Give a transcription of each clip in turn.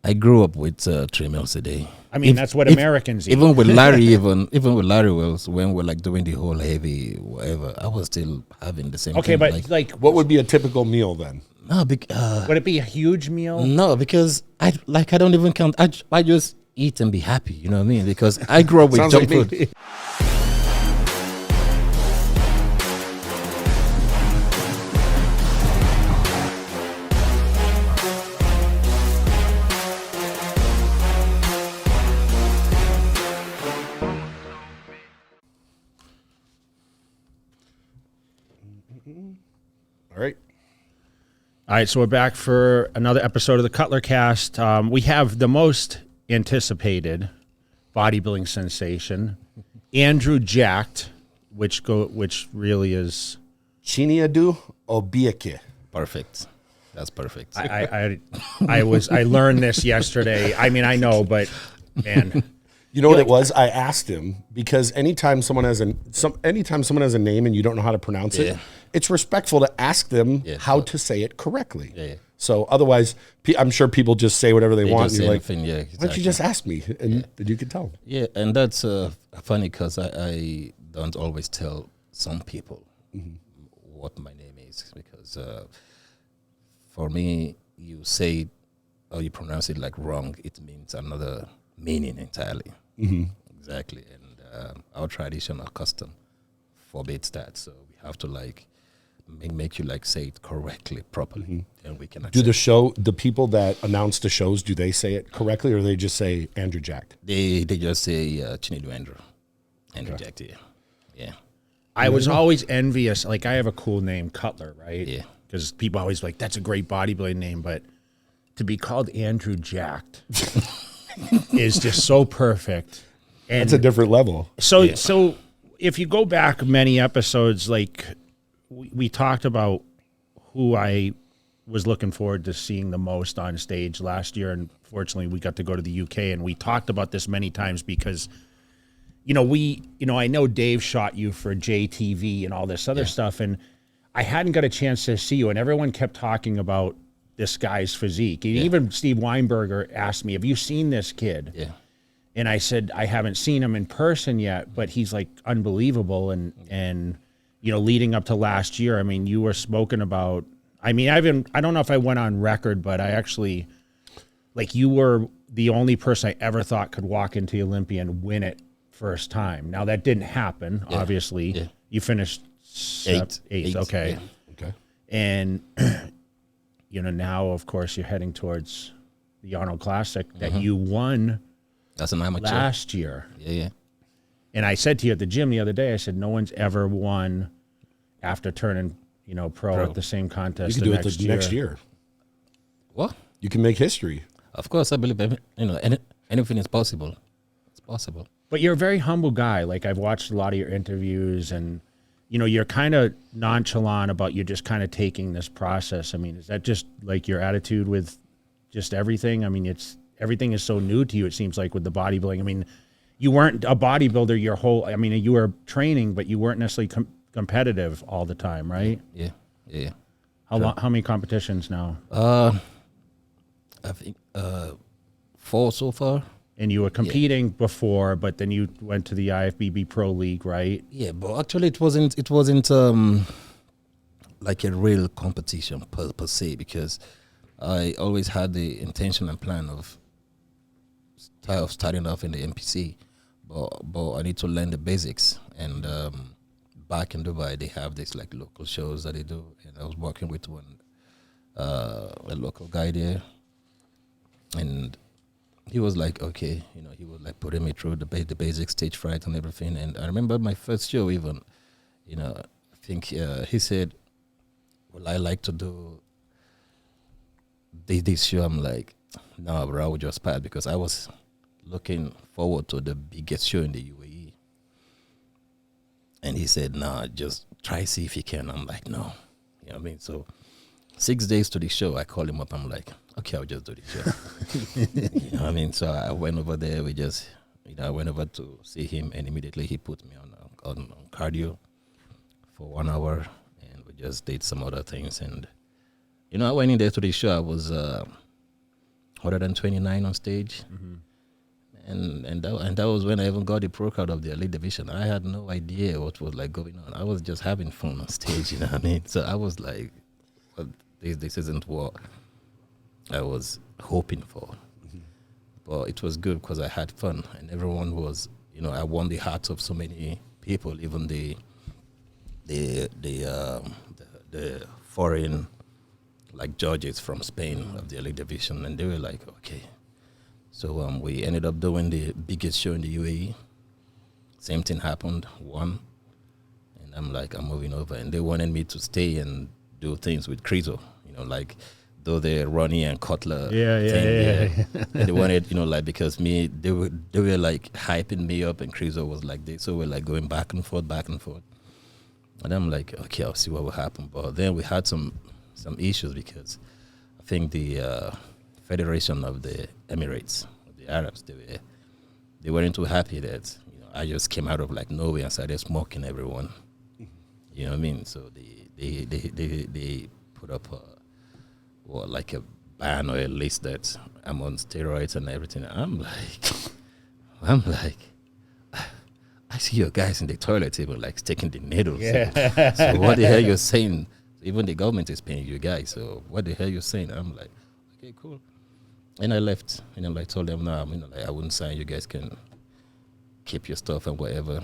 I grew up with 3 meals a day. I mean, that's what Americans eat. Even with Larry, even with Larry Wells, when we're like doing the whole heavy whatever, I was still having the same. Okay, thing. but like, What would be a typical meal then? No, would it be a huge meal? no, because I don't even count. I just eat and be happy. You know what I mean? Because I grew up with Sounds junk like me. food. All right. All right, so we're back for another episode of the Cutler Cast. We have the most anticipated bodybuilding sensation, Andrew Jacked, which really is Chinedu Obieke. Perfect. That's perfect. I learned this yesterday. I mean, I know, but man, You know what it was? I asked him because anytime someone has a name and you don't know how to pronounce it, it's respectful to ask them how to say it correctly. Yeah. So otherwise, I'm sure people just say whatever they want. And you're like, anything, why don't you just ask me? And then you can tell them. Yeah, and that's funny because I don't always tell some people what my name is because for me, you say it or you pronounce it like wrong, it means another meaning entirely. Exactly, and our tradition, our custom forbids that. So we have to like make you like say it correctly, properly, and we can. Do the people that announce the shows, do they say it correctly or they just say Andrew Jacked? They just say Chinedu Andrew Jacked. Yeah. I was always envious. Like, I have a cool name, Cutler, right? Yeah. Because people always like, that's a great bodybuilding name, but to be called Andrew Jacked is just so perfect. And That's a different level. So if you go back many episodes, like we talked about who I was looking forward to seeing the most on stage last year, and fortunately we got to go to the UK, and we talked about this many times because I know Dave shot you for JTV and all this other stuff, and I hadn't got a chance to see you, and everyone kept talking about this guy's physique. And even Steve Weinberger asked me, have you seen this kid? Yeah. And I said, I haven't seen him in person yet, but he's like unbelievable. And leading up to last year, I mean, you were spoken about. I mean, I don't know if I went on record, but I actually, like, you were the only person I ever thought could walk into the Olympia and win it first time. Now that didn't happen, obviously. Yeah. You finished eighth. Okay. Yeah. Okay. And now, of course, you're heading towards the Arnold Classic that you won last year. Yeah. And I said to you at the gym the other day, I said, no one's ever won after turning, pro at the same contest. You can do it next year. What? You can make history. Of course, I believe anything is possible. It's possible. But you're a very humble guy. Like, I've watched a lot of your interviews, and you're kind of nonchalant about you just kind of taking this process. I mean, is that just like your attitude with just everything? I mean, everything is so new to you, it seems like, with the bodybuilding. I mean, you weren't a bodybuilder you were training, but you weren't necessarily competitive all the time, right? Yeah. How many competitions now? I think 4 so far. And you were competing before, but then you went to the IFBB Pro League, right? Yeah, but actually it wasn't like a real competition per se, because I always had the intention and plan of starting off in the NPC, but I need to learn the basics. And back in Dubai, they have this like local shows that they do, and I was working with a local guy there, and he was like, okay, he was like putting me through the basic stage fright and everything. And I remember my first show even, I think he said, well, I like to do this show. I'm like, no, bro, I would just pass, because I was looking forward to the biggest show in the UAE. And he said, no, just try, see if you can. I'm like, no. You know what I mean? So 6 days to the show, I called him up. I'm like, okay, I'll just do the show. You know what I mean? So I went over there. I went over to see him, and immediately he put me on cardio for 1 hour, and we just did some other things. And, I went in there to the show. I was 129 on stage. And that was when I even got the pro card of the elite division. I had no idea what was like going on. I was just having fun on stage, you know what I mean? So I was like, well, this isn't what I was hoping for. But it was good because I had fun, and everyone was, you know, I won the hearts of so many people, even the foreign like judges from Spain of the elite division, and they were like, okay. So we ended up doing the biggest show in the UAE. Same thing happened, won, and I'm like, I'm moving over, and they wanted me to stay and do things with Crizo, you know, like though the Ronnie and Cutler thing, and they wanted, you know, like because they were like hyping me up, and Crizo was like this, so we're like going back and forth, and I'm like, okay, I'll see what will happen. But then we had some issues because I think the Federation of the Emirates, of the Arabs, they weren't too happy that, you know, I just came out of like nowhere and started smoking everyone. You know what I mean? So they put up like a ban or a list that I'm on steroids and everything. I'm like, I see you guys in the toilet even like taking the needles. Yeah. So what the hell you're saying? Even the government is paying you guys. So what the hell you're saying? I'm like, okay, cool. And I left. And I told them, no, you know, like I wouldn't sign. You guys can keep your stuff and whatever.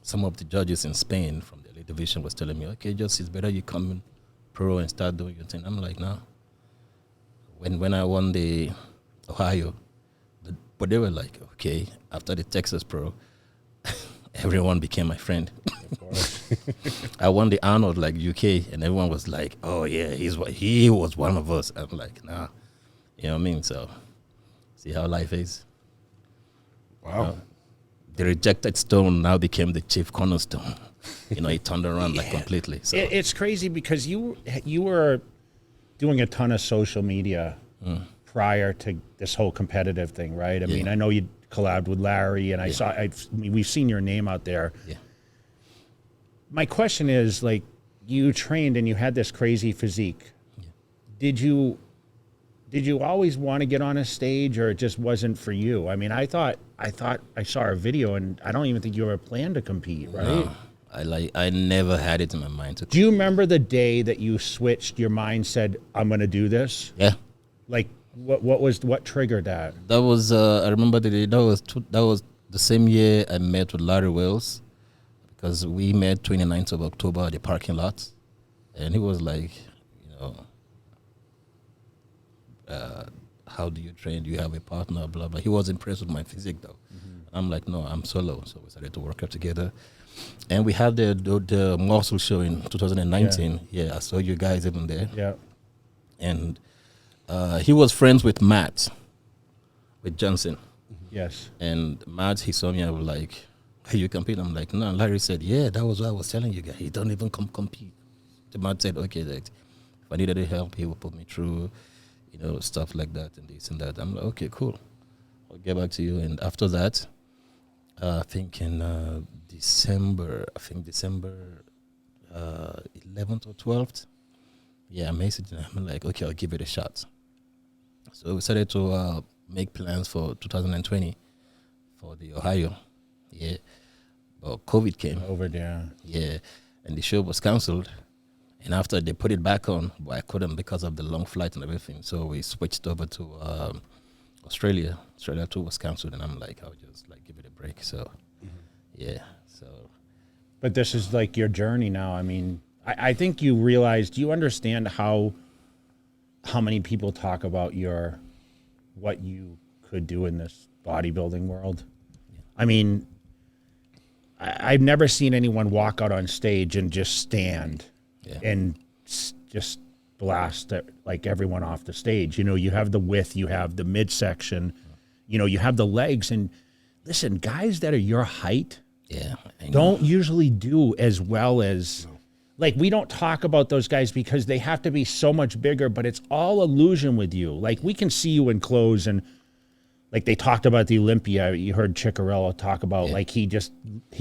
Some of the judges in Spain from the elite division was telling me, okay, it's better you come in pro and start doing your thing. I'm like, no. When I won the Ohio, but they were like, okay, after the Texas Pro, everyone became my friend. Of course. I won the Arnold like UK, and everyone was like, oh yeah, he was one of us. I'm like, nah, you know what I mean? So see how life is. Wow. The rejected stone now became the chief cornerstone. You know, it turned around like completely. So it's crazy because you were doing a ton of social media prior to this whole competitive thing, right? I mean, I know you collabed with Larry, and we've seen your name out there. Yeah. My question is, like, you trained and you had this crazy physique. Yeah. Did you always want to get on a stage, or it just wasn't for you? I mean, I thought I saw a video, and I don't even think you ever planned to compete, right? No, I never had it in my mind to compete. Do you remember the day that you switched your mind, said, I'm going to do this? Yeah. Like, what triggered that? That was I remember the day. That was the same year I met with Larry Wells, because we met 29th of October at the parking lot, and he was like, you know, how do you train? Do you have a partner? Blah blah. He was impressed with my physique though. I'm like, no, I'm solo. So we started to work out together, and we had the muscle show in 2019. Yeah, I saw you guys even there. Yeah, and. He was friends with Matt, with Johnson. Yes. And Matt, he saw me, I was like, hey, you compete? I'm like, no. Larry said, yeah, that was what I was telling you guys. He don't even compete. The Matt said, okay, like, if I needed help, he would put me through, you know, stuff like that and this and that. I'm like, okay, cool. I'll get back to you. And after that, I think in December 11th or 12th, I messaged him. I'm like, okay, I'll give it a shot. So we started to make plans for 2020 for the Ohio. Yeah. But COVID came. Over there. Yeah. And the show was canceled. And after they put it back on, but I couldn't because of the long flight and everything. So we switched over to Australia. Australia 2 was canceled. And I'm like, I'll just like give it a break. So, yeah. So. But this is like your journey now. I mean, I think you realize, do you understand how many people talk about what you could do in this bodybuilding world? Yeah. I mean, I've never seen anyone walk out on stage and just stand and just blast like everyone off the stage. You know, you have the width, you have the midsection, you know, you have the legs. And listen, guys that are your height don't usually do as well as... No. Like, we don't talk about those guys because they have to be so much bigger, but it's all illusion with you. Like, we can see you in clothes, and like they talked about the Olympia. You heard Ciccarello talk about like he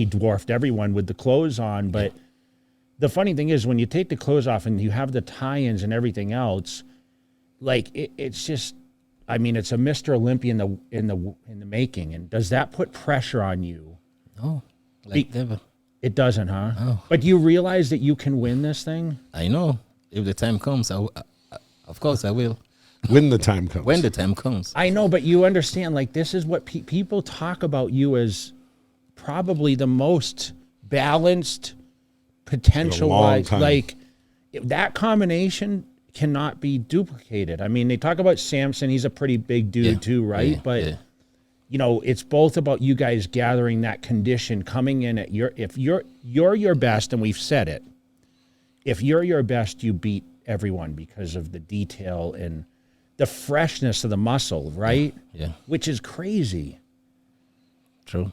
dwarfed everyone with the clothes on. But the funny thing is, when you take the clothes off and you have the tie-ins and everything else, like it's just, I mean, it's a Mr. Olympia in the making. And does that put pressure on you? No, like never. It doesn't, huh? No. But do you realize that you can win this thing? I know. If the time comes, of course I will. When the time comes. When the time comes. I know, but you understand, like, this is what people talk about you as probably the most balanced potential-wise. Like, that combination cannot be duplicated. I mean, they talk about Samson. He's a pretty big dude too, right? But, you know, it's both about you guys gathering that condition, coming in at if you're your best, and we've said it, if you're your best, you beat everyone because of the detail and the freshness of the muscle, right? Yeah. Which is crazy. True.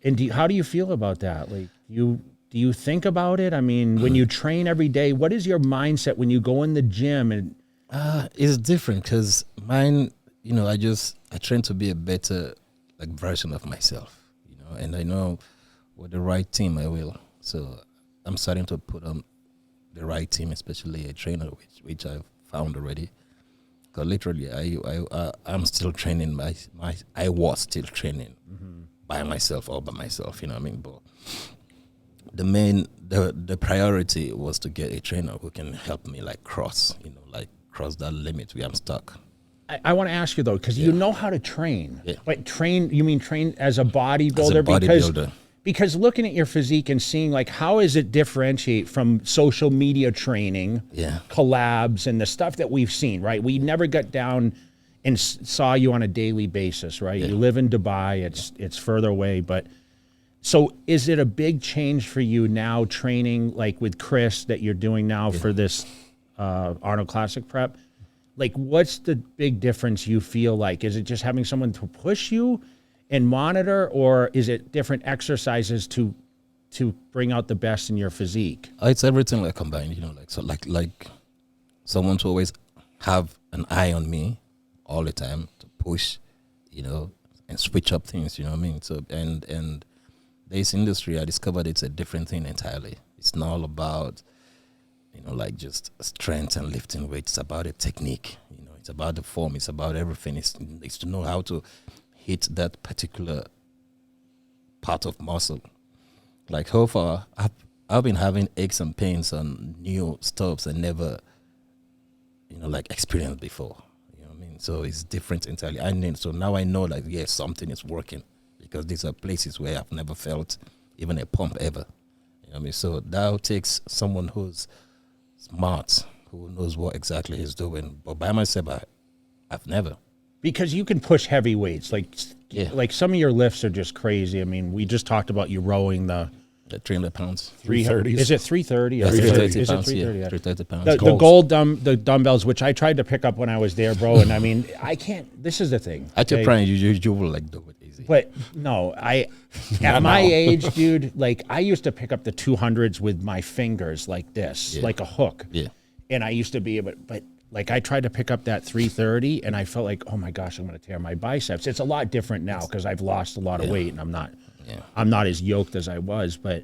And how do you feel about that? Like, do you think about it? I mean, when you train every day, what is your mindset when you go in the gym? And it's different because mine, you know, I train to be a better version of myself, you know, and I know with the right team I will. So I'm starting to put on the right team, especially a trainer, which I've found already. Because literally, I'm still training. I was still training by myself, all by myself. You know what I mean? But the priority was to get a trainer who can help me cross that limit where I'm stuck. I want to ask you though, because you know how to train. Yeah. But you mean train as a bodybuilder? As a bodybuilder. Because looking at your physique and seeing how is it differentiate from social media training, collabs, and the stuff that we've seen, right? We never got down and saw you on a daily basis, right? You live in Dubai, it's further away, but so is it a big change for you now training with Chris that you're doing now for this Arnold Classic prep? What's the big difference you feel like? Is it just having someone to push you and monitor, or is it different exercises to bring out the best in your physique? It's everything combined, you know, like someone to always have an eye on me all the time to push, you know, and switch up things, you know what I mean? So and this industry, I discovered it's a different thing entirely. It's not all about, you know, just strength and lifting weights. It's about a technique, you know, it's about the form, it's about everything. It's to know how to hit that particular part of muscle. So far, I've been having aches and pains on new stuffs I never, you know, experienced before. You know what I mean? So it's different entirely. So now I know, yes, something is working, because these are places where I've never felt even a pump ever. You know what I mean? So that takes someone who's smart, who knows what exactly he's doing. But by myself, I've never. Because you can push heavy weights. Like some of your lifts are just crazy. I mean, we just talked about you rowing the 300 pounds. 330. Is it 330? Yeah, 330 Is pounds. it 330? Yeah, 330 pounds. The dumbbells, which I tried to pick up when I was there, bro. And I mean, I can't. This is the thing. At your prime, you will do it easy. But no, at my age, dude, I used to pick up the 200s with my fingers like this, like a hook. Yeah. And I used to be able, but I tried to pick up that 330 and I felt like, oh my gosh, I'm going to tear my biceps. It's a lot different now because I've lost a lot of weight and I'm not as yoked as I was. But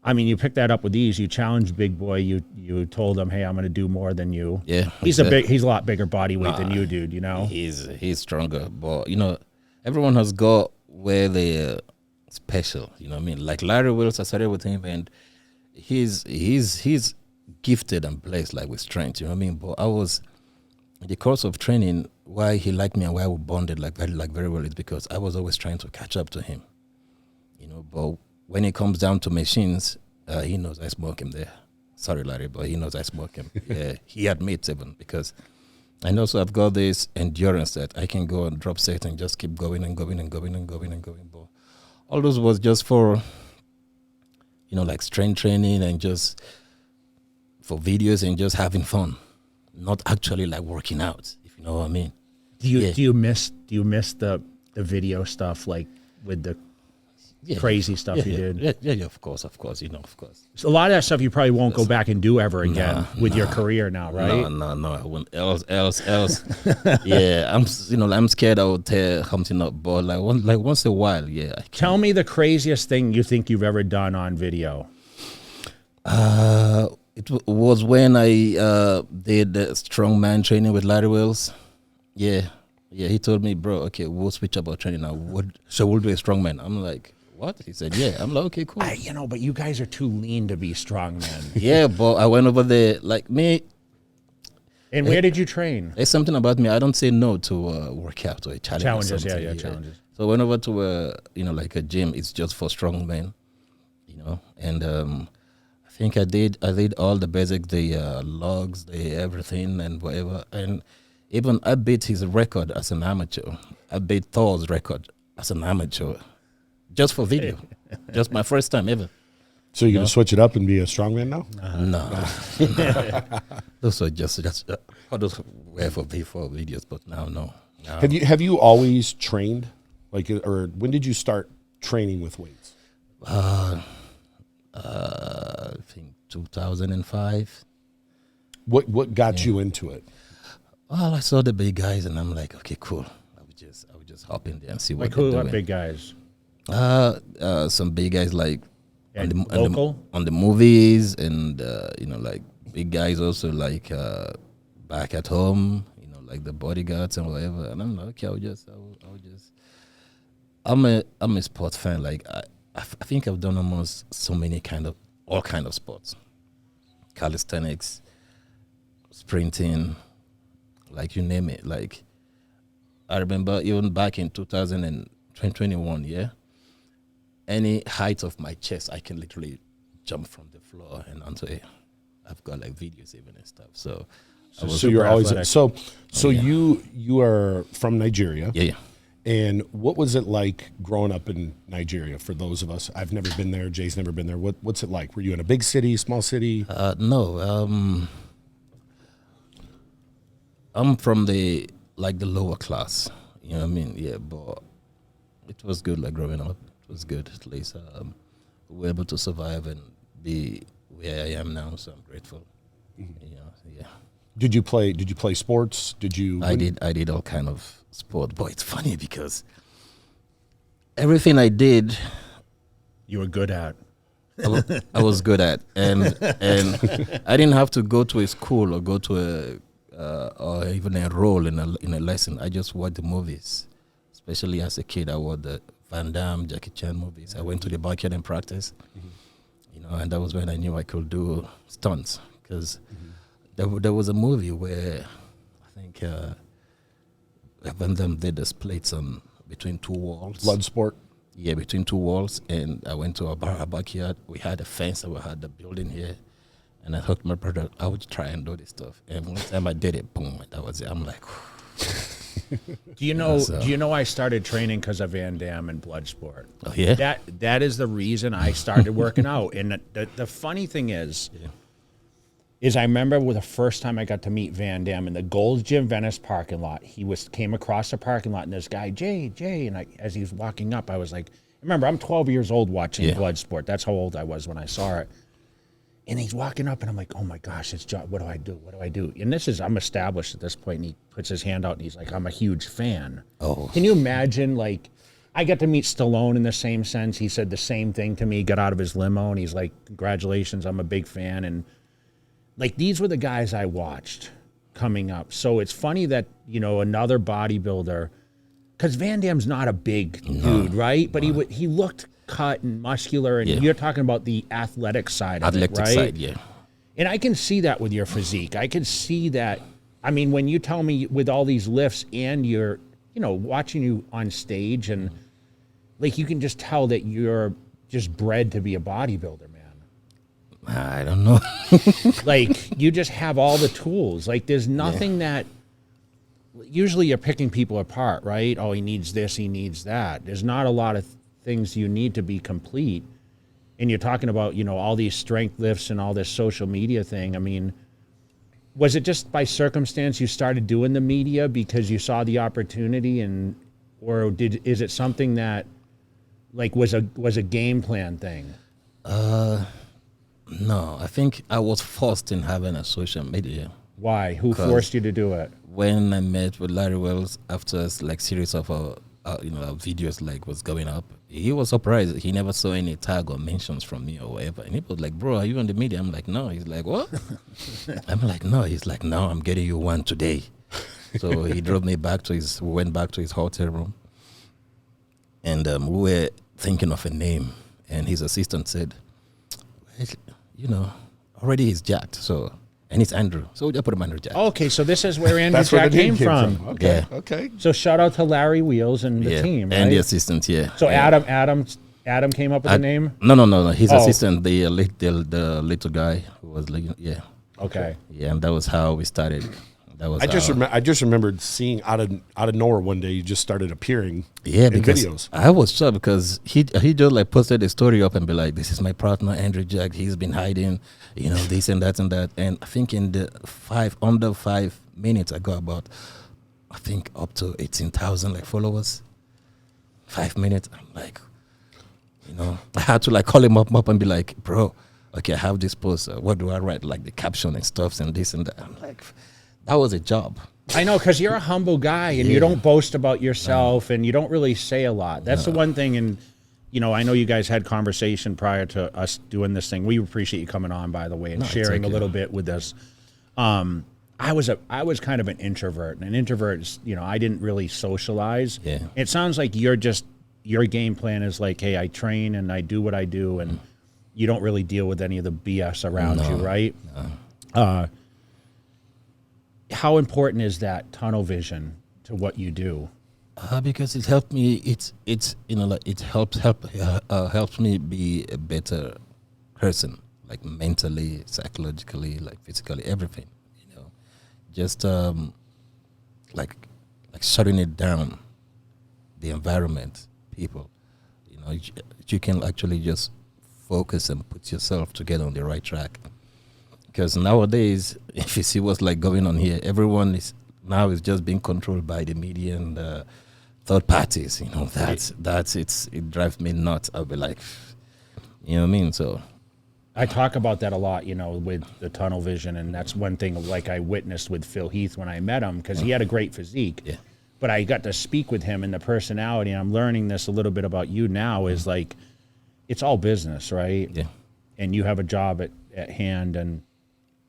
I mean, you picked that up with ease. You challenged Big Boy. You told him, hey, I'm going to do more than you. Yeah. He's a lot bigger body weight than you, dude, you know? He's stronger. But, you know, everyone has got where they're special, you know what I mean? Larry Wills, I started with him and he's gifted and blessed with strength, you know what I mean? But I was, in the course of training, why he liked me and why we bonded very well is because I was always trying to catch up to him, you know. But when it comes down to machines, he knows I smoke him there. Sorry, Larry, but he knows I smoke him. Yeah, he admits even, because I know, so I've got this endurance that I can go and drop set and just keep going and going and going and going and going. But all those was just for, you know, strength training and just for videos and just having fun, not actually working out, if you know what I mean. Do you miss the video stuff with the crazy stuff you did? Yeah, of course, you know, of course. So a lot of that stuff you probably won't go back and do ever again with your career now, right? No, I wouldn't. Else. Yeah, I'm scared I would tear something up, but once in a while, yeah. Tell me the craziest thing you think you've ever done on video. was when I did strongman training with Larry Wills. Yeah. He told me, bro, okay, we'll switch up our training now. So we'll do a strongman. I'm like, what? He said, yeah. I'm like, okay, cool. But you guys are too lean to be strongmen. Yeah, but I went over there, like me. And where did you train? There's something about me. I don't say no to workout or a challenge. Challenges, or challenges. So I went over to like a gym. It's just for strong men, And I think I did all the basics, the logs, the everything, and whatever. And even I beat his record as an amateur. I beat Thor's record as an amateur, just for video. Just my first time ever. So you're going to switch it up and be a strongman now? No. Those are just those were for before videos, but now no. Have you always trained, or when did you start training with weights? I think 2005. What got you into it? Well, I saw the big guys, and I'm like, okay, cool. I would just hop in there and see what they're doing. What big guys? Some big guys like local on the movies, and like big guys also like back at home, like the bodyguards and whatever. And I'm like, okay, I'm a sports fan. Like I think I've done almost all kind of sports, calisthenics, sprinting, like you name it. Like I remember even back in 2021, yeah. Any height of my chest, I can literally jump from the floor and onto it. I've got like videos even and stuff. So you're always you are from Nigeria. Yeah. And what was it like growing up in Nigeria? For those of us, I've never been there. Jay's never been there. What's it like? Were you in a big city, small city? No. I'm from the lower class. You know what I mean? Yeah, but it was good. Like growing up. Was good. At least we were able to survive and be where I am now. So I'm grateful. Mm-hmm. Yeah. Did you play sports? I did all kind of sport. But it's funny because everything I did, you were good at. I was good at, and I didn't have to go to a school or go to or even enroll in a lesson. I just watched the movies. Especially as a kid, I watched the Van Damme, Jackie Chan movies. I went to the backyard and practiced, and that was when I knew I could do stunts. Because there was a movie where I think Van Damme did the splits on between two walls. Bloodsport? Yeah, between two walls. And I went to our backyard. We had a fence, and we had the building here. And I thought my brother, I would try and do this stuff. And one time I did it, boom, that was it. I'm like... Do you know I started training because of Van Damme and Bloodsport? Oh yeah. That is the reason I started working out. And the funny thing is I remember the first time I got to meet Van Damme in the Gold's Gym Venice parking lot. He came across the parking lot, and this guy Jay, and as he was walking up, I was like, remember, I'm 12 years old watching Bloodsport. That's how old I was when I saw it. And he's walking up, and I'm like, oh my gosh, it's John. What do I do? What do I do? And I'm established at this point, and he puts his hand out, and he's like, I'm a huge fan. Oh. Can you imagine, like, I got to meet Stallone in the same sense. He said the same thing to me, got out of his limo, and he's like, congratulations, I'm a big fan. And, like, these were the guys I watched coming up. So it's funny that, another bodybuilder, because Van Damme's not a big dude, right? But he looked cut and muscular, and you're talking about the athletic side of it, right? Side, yeah. And I can see that with your physique. I can see that. I mean, when you tell me with all these lifts and you're, watching you on stage, and like you can just tell that you're just bred to be a bodybuilder, man. I don't know. Like you just have all the tools. Like there's nothing that. Usually you're picking people apart, right? Oh, he needs this, he needs that. There's not a lot of things you need to be complete. And you're talking about, all these strength lifts and all this social media thing. I mean, was it just by circumstance you started doing the media because you saw the opportunity, or is it something that like was a game plan thing? No, I think I was forced in having a social media. Why? Who forced you to do it? When I met with Larry Wells after like series of our videos like was going up, he was surprised. He never saw any tag or mentions from me or whatever. And he was like, bro, are you on the media? I'm like, no. He's like, what? I'm like, no. He's like, no, I'm getting you one today. So he drove me back to we went back to his hotel room. And we were thinking of a name. And his assistant said, well, you know, already he's jacked. So, and it's Andrew. So we just put him Andrew Jack. Okay, so this is where Andrew That's where Jack the name came from. Okay. Yeah. Okay. So shout out to Larry Wheels and the team, right? And the assistant, yeah. So yeah. Adam came up with the name? No. His assistant, the little guy who was like, yeah. Okay. Yeah, and that was how we started. That was I just remembered seeing out of nowhere one day you just started appearing because in videos. I was shocked because he just like posted a story up and be like, this is my partner Andrew Jack. He's been hiding, you know, this and that and that. And I think in the under 5 minutes I got about, I think up to 18,000 like followers. 5 minutes. I'm like, you know, I had to like call him up and be like, bro, okay, I have this post. What do I write? Like the caption and stuff and this and that. I'm like, that was a job. I know, because you're a humble guy and you don't boast about yourself and you don't really say a lot. That's the one thing. And, you know, I know you guys had conversation prior to us doing this thing. We appreciate you coming on, by the way, and sharing a little bit with us. I was kind of an introvert. And an introvert is, you know, I didn't really socialize. Yeah. It sounds like your game plan is like, hey, I train and I do what I do, and you don't really deal with any of the BS around you, right? No. How important is that tunnel vision to what you do? Because it helped me. It's you know, like it helps me be a better person, like mentally, psychologically, like physically, everything. You know, just like shutting it down, the environment, people. You know, you can actually just focus and put yourself to get on the right track. Because nowadays, if you see what's like going on here, everyone is just being controlled by the media and third parties. You know, it drives me nuts. I'll be like, you know what I mean? So I talk about that a lot, you know, with the tunnel vision, and that's one thing like I witnessed with Phil Heath when I met him, because he had a great physique. Yeah. But I got to speak with him and the personality, and I'm learning this a little bit about you now, is like, it's all business, right? Yeah. And you have a job at hand, and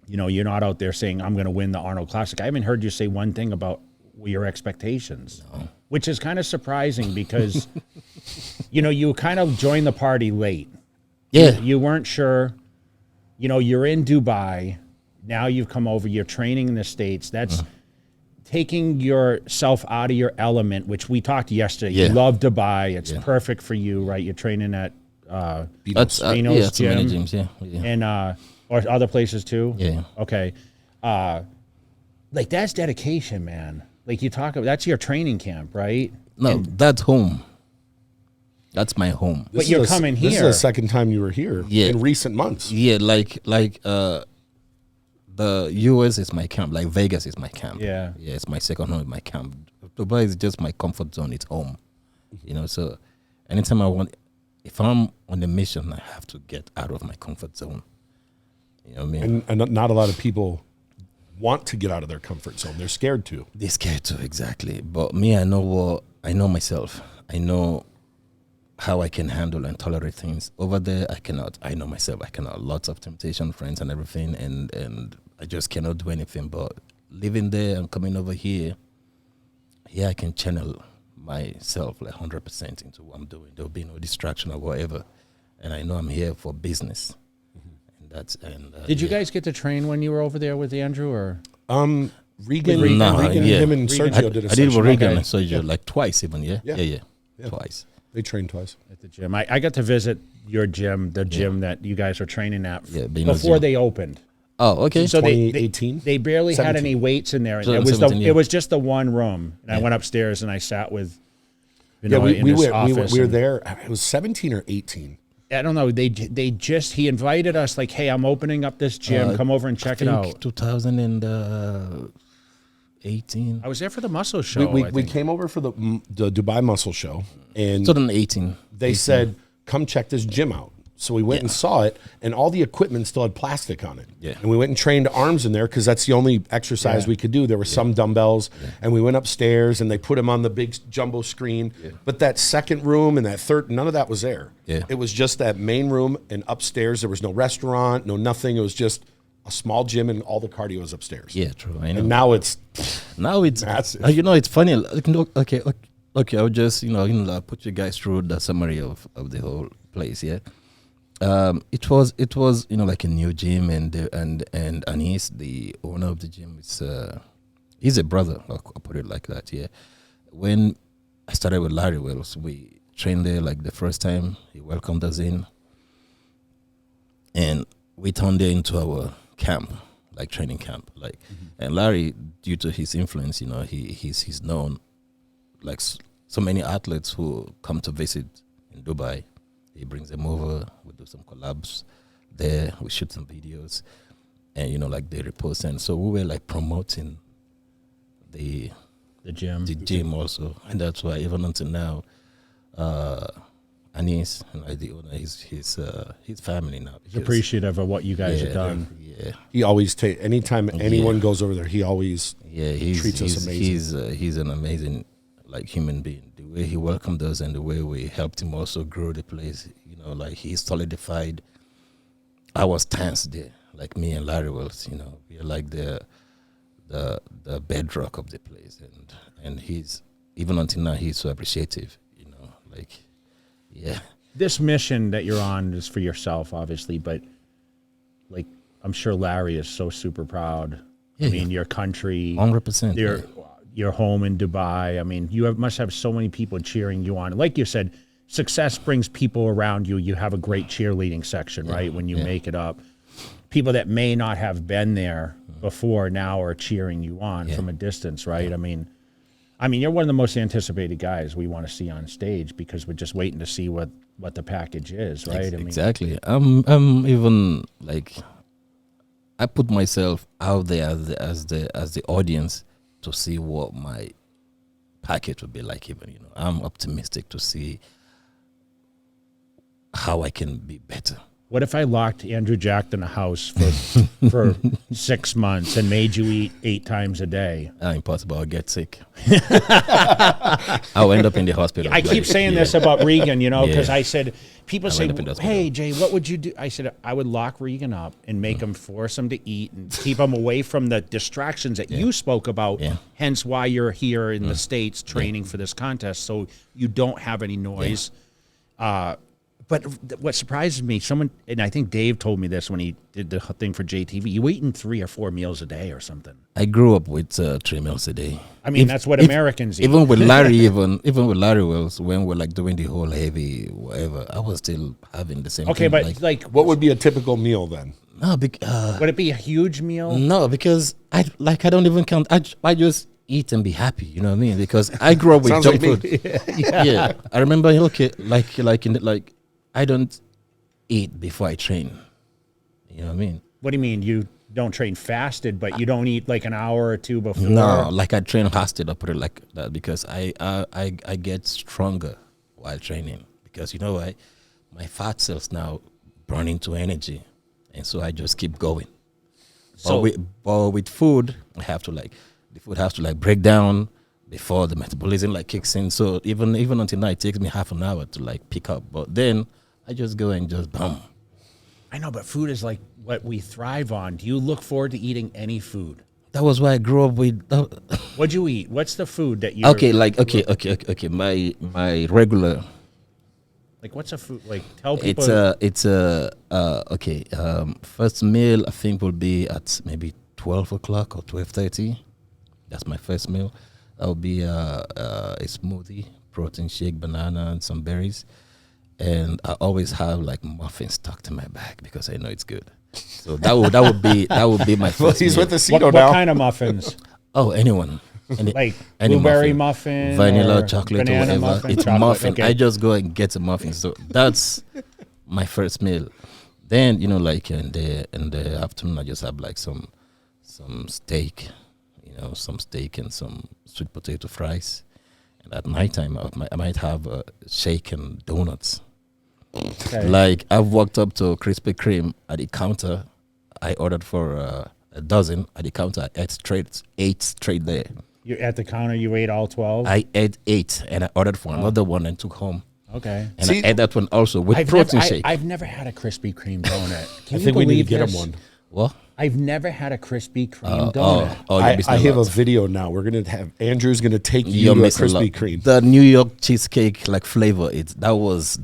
you know, you're not out there saying, I'm going to win the Arnold Classic. I haven't heard you say one thing about your expectations, which is kind of surprising because, you know, you kind of joined the party late. Yeah. You weren't sure. You know, you're in Dubai. Now you've come over. You're training in the States. That's taking yourself out of your element, which we talked yesterday. Yeah. You love Dubai. It's perfect for you, right? You're training at Bino's gym. gyms. Yeah. And or other places too? Yeah. Okay. Like, that's dedication, man. Like, you talk about, that's your training camp, right? No, that's home. That's my home. But you're coming here. This is the second time you were here in recent months. Yeah, like the US is my camp. Like Vegas is my camp. Yeah. Yeah, it's my second home, my camp. Dubai is just my comfort zone. It's home. You know, so anytime if I'm on a mission, I have to get out of my comfort zone. You know what I mean? And not a lot of people want to get out of their comfort zone. They're scared to. They're scared to, exactly. But me, I know myself. I know how I can handle and tolerate things. Over there, I cannot. I know myself. I cannot. Lots of temptation, friends and everything, and I just cannot do anything. But living there and coming over here, I can channel myself like 100% into what I'm doing. There'll be no distraction or whatever. And I know I'm here for business. Did you guys get to train when you were over there with Andrew, or? Regan, him and Sergio did a I did with Regan Okay. and Sergio like twice even, yeah, twice. They trained twice. At the gym. I got to visit your gym, the gym that you guys were training at before they opened. Oh, okay. So 2018? they barely had any weights in there. And it was just the one room. And I went upstairs and I sat with, we were there. It was 17 or 18. I don't know. He invited us like, hey, I'm opening up this gym. Come over and check it out. 2018. I was there for the muscle show. We came over for the Dubai muscle show. And 2018. They said, come check this gym out. So we went and saw it, and all the equipment still had plastic on it. Yeah. And we went and trained arms in there because that's the only exercise we could do. There were some dumbbells, and we went upstairs, and they put them on the big jumbo screen. Yeah. But that second room and that third, none of that was there. Yeah. It was just that main room, and upstairs there was no restaurant, no nothing. It was just a small gym, and all the cardio was upstairs. Yeah, true. I know. And now it's massive. It's funny. Okay. I'll just put you guys through the summary of the whole place. Yeah. It was like a new gym, and Anis, the owner of the gym, he's a brother. I'll put it like that. Yeah. When I started with Larry Wells, we trained there like the first time. He welcomed us in, and we turned it into our camp, like training camp. Like, and Larry, due to his influence, he's known like so many athletes who come to visit in Dubai. He brings them over. We do some collabs there. We shoot some videos, and like they repost. And so we were like promoting the gym also, and that's why even until now, Anis, the owner, his family now. He's appreciative of what you guys have done. Yeah, he always anytime anyone goes over there, he always treats us amazing. He's an amazing human being. The way he welcomed us and the way we helped him also grow the place, he solidified our stance there. Like me and Larry Wells, we are like the bedrock of the place, and he's even until now he's so appreciative. This mission that you're on is for yourself, obviously, but I'm sure Larry is so super proud. Yeah, I mean, your country, 100%. Your home in Dubai. I mean, must have so many people cheering you on. Like you said, success brings people around you. You have a great cheerleading section, right? When you make it up, people that may not have been there before now are cheering you on from a distance, right? Yeah. I mean, you're one of the most anticipated guys we want to see on stage because we're just waiting to see what the package is, right? Exactly. I'm even I put myself out there as the audience to see what my package would be like. Even I'm optimistic to see how I can be better. What if I locked Andrew Jack in a house for 6 months and made you eat 8 times a day? Impossible. I'll get sick. I'll end up in the hospital. I keep saying this about Regan, because I said, people say, hey, Jay, what would you do? I said, I would lock Regan up and make him force him to eat and keep him away from the distractions that you spoke about, hence why you're here in the States training for this contest, so you don't have any noise. But what surprises me, and I think Dave told me this when he did the thing for JTV, you eating 3 or 4 meals a day or something. I grew up with 3 meals a day. I mean, that's what Americans eat. Even with Larry, even with Larry Wells, when we're doing the whole heavy whatever, I was still having the same thing. Okay, but what would be a typical meal then? No, would it be a huge meal? No, because I don't even count. I just eat and be happy. You know what I mean? Because I grew up with junk food. Yeah, I remember. I don't eat before I train. You know what I mean? What do you mean? You don't train fasted, but you don't eat an hour or 2 before? No, I train fasted. I put it like that because I get stronger while training because why? My fat cells now burn into energy, and so I just keep going. So, but with food, I have to the food has to break down before the metabolism kicks in. So even until now, it takes me half an hour to pick up. But then I just go and just boom. I know, but food is what we thrive on. Do you look forward to eating any food? That was why I grew up with. What'd you eat? What's the food that you? Okay. My regular. What's a food? Tell people. First meal I think will be at maybe 12 o'clock or 12:30. That's my first meal. That'll be a smoothie, protein shake, banana, and some berries. And I always have muffins tucked in my bag because I know it's good. So that would be my first. He's meal. with the Cito now. What kind of muffins? Oh, anyone. Any muffin. blueberry muffin, vanilla, chocolate, or whatever. Muffin? It's chocolate, muffin. okay. I just go and get a muffin. So that's my first meal. Then in the afternoon I just have some steak, some steak and some sweet potato fries. And at nighttime I might have shake and donuts. Okay. Like I've walked up to Krispy Kreme at the counter. I ordered for a dozen at the counter. I ate eight straight there. You at the counter, you ate all 12? I ate 8 and I ordered for another one and took home. Okay. And I ate that one also with protein shake. I've never had a Krispy Kreme donut. Can I you think we need to believe get him this? one. What? I've never had a Krispy Kreme donut. I have a video now. We're gonna have Andrew's gonna take you You're to a missing a lot. Krispy Kreme. The New York cheesecake like flavor. That was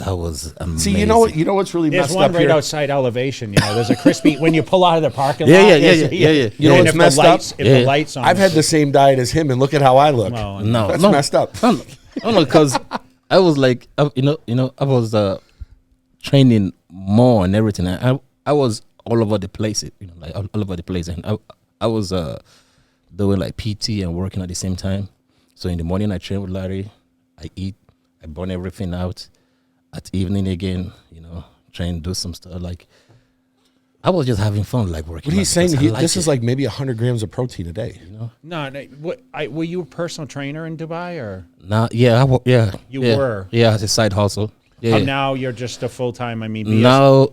amazing. See, you know what's really There's messed one up right here. outside Elevation. You know, there's a Krispy when you pull out of the parking Yeah, lot. yeah, there's yeah. You know and what's if the messed up? lights, If the lights on, I've had the same diet as him, and look at how I look. Well, No, That's no, messed up. No, because I was like, I was training more and everything. I was all over the place, like all over the place, and I was doing like PT and working at the same time. So in the morning I train with Larry, I eat, I burn everything out. At evening again, train, do some stuff. Like I was just having fun, like working. What he's out saying, because I this like is it, like maybe 100 grams of protein a day. No, were you a personal trainer in Dubai or? Now, yeah, You yeah, were? yeah, as a side hustle. Yeah, yeah. Now you're just a full time. I mean, Now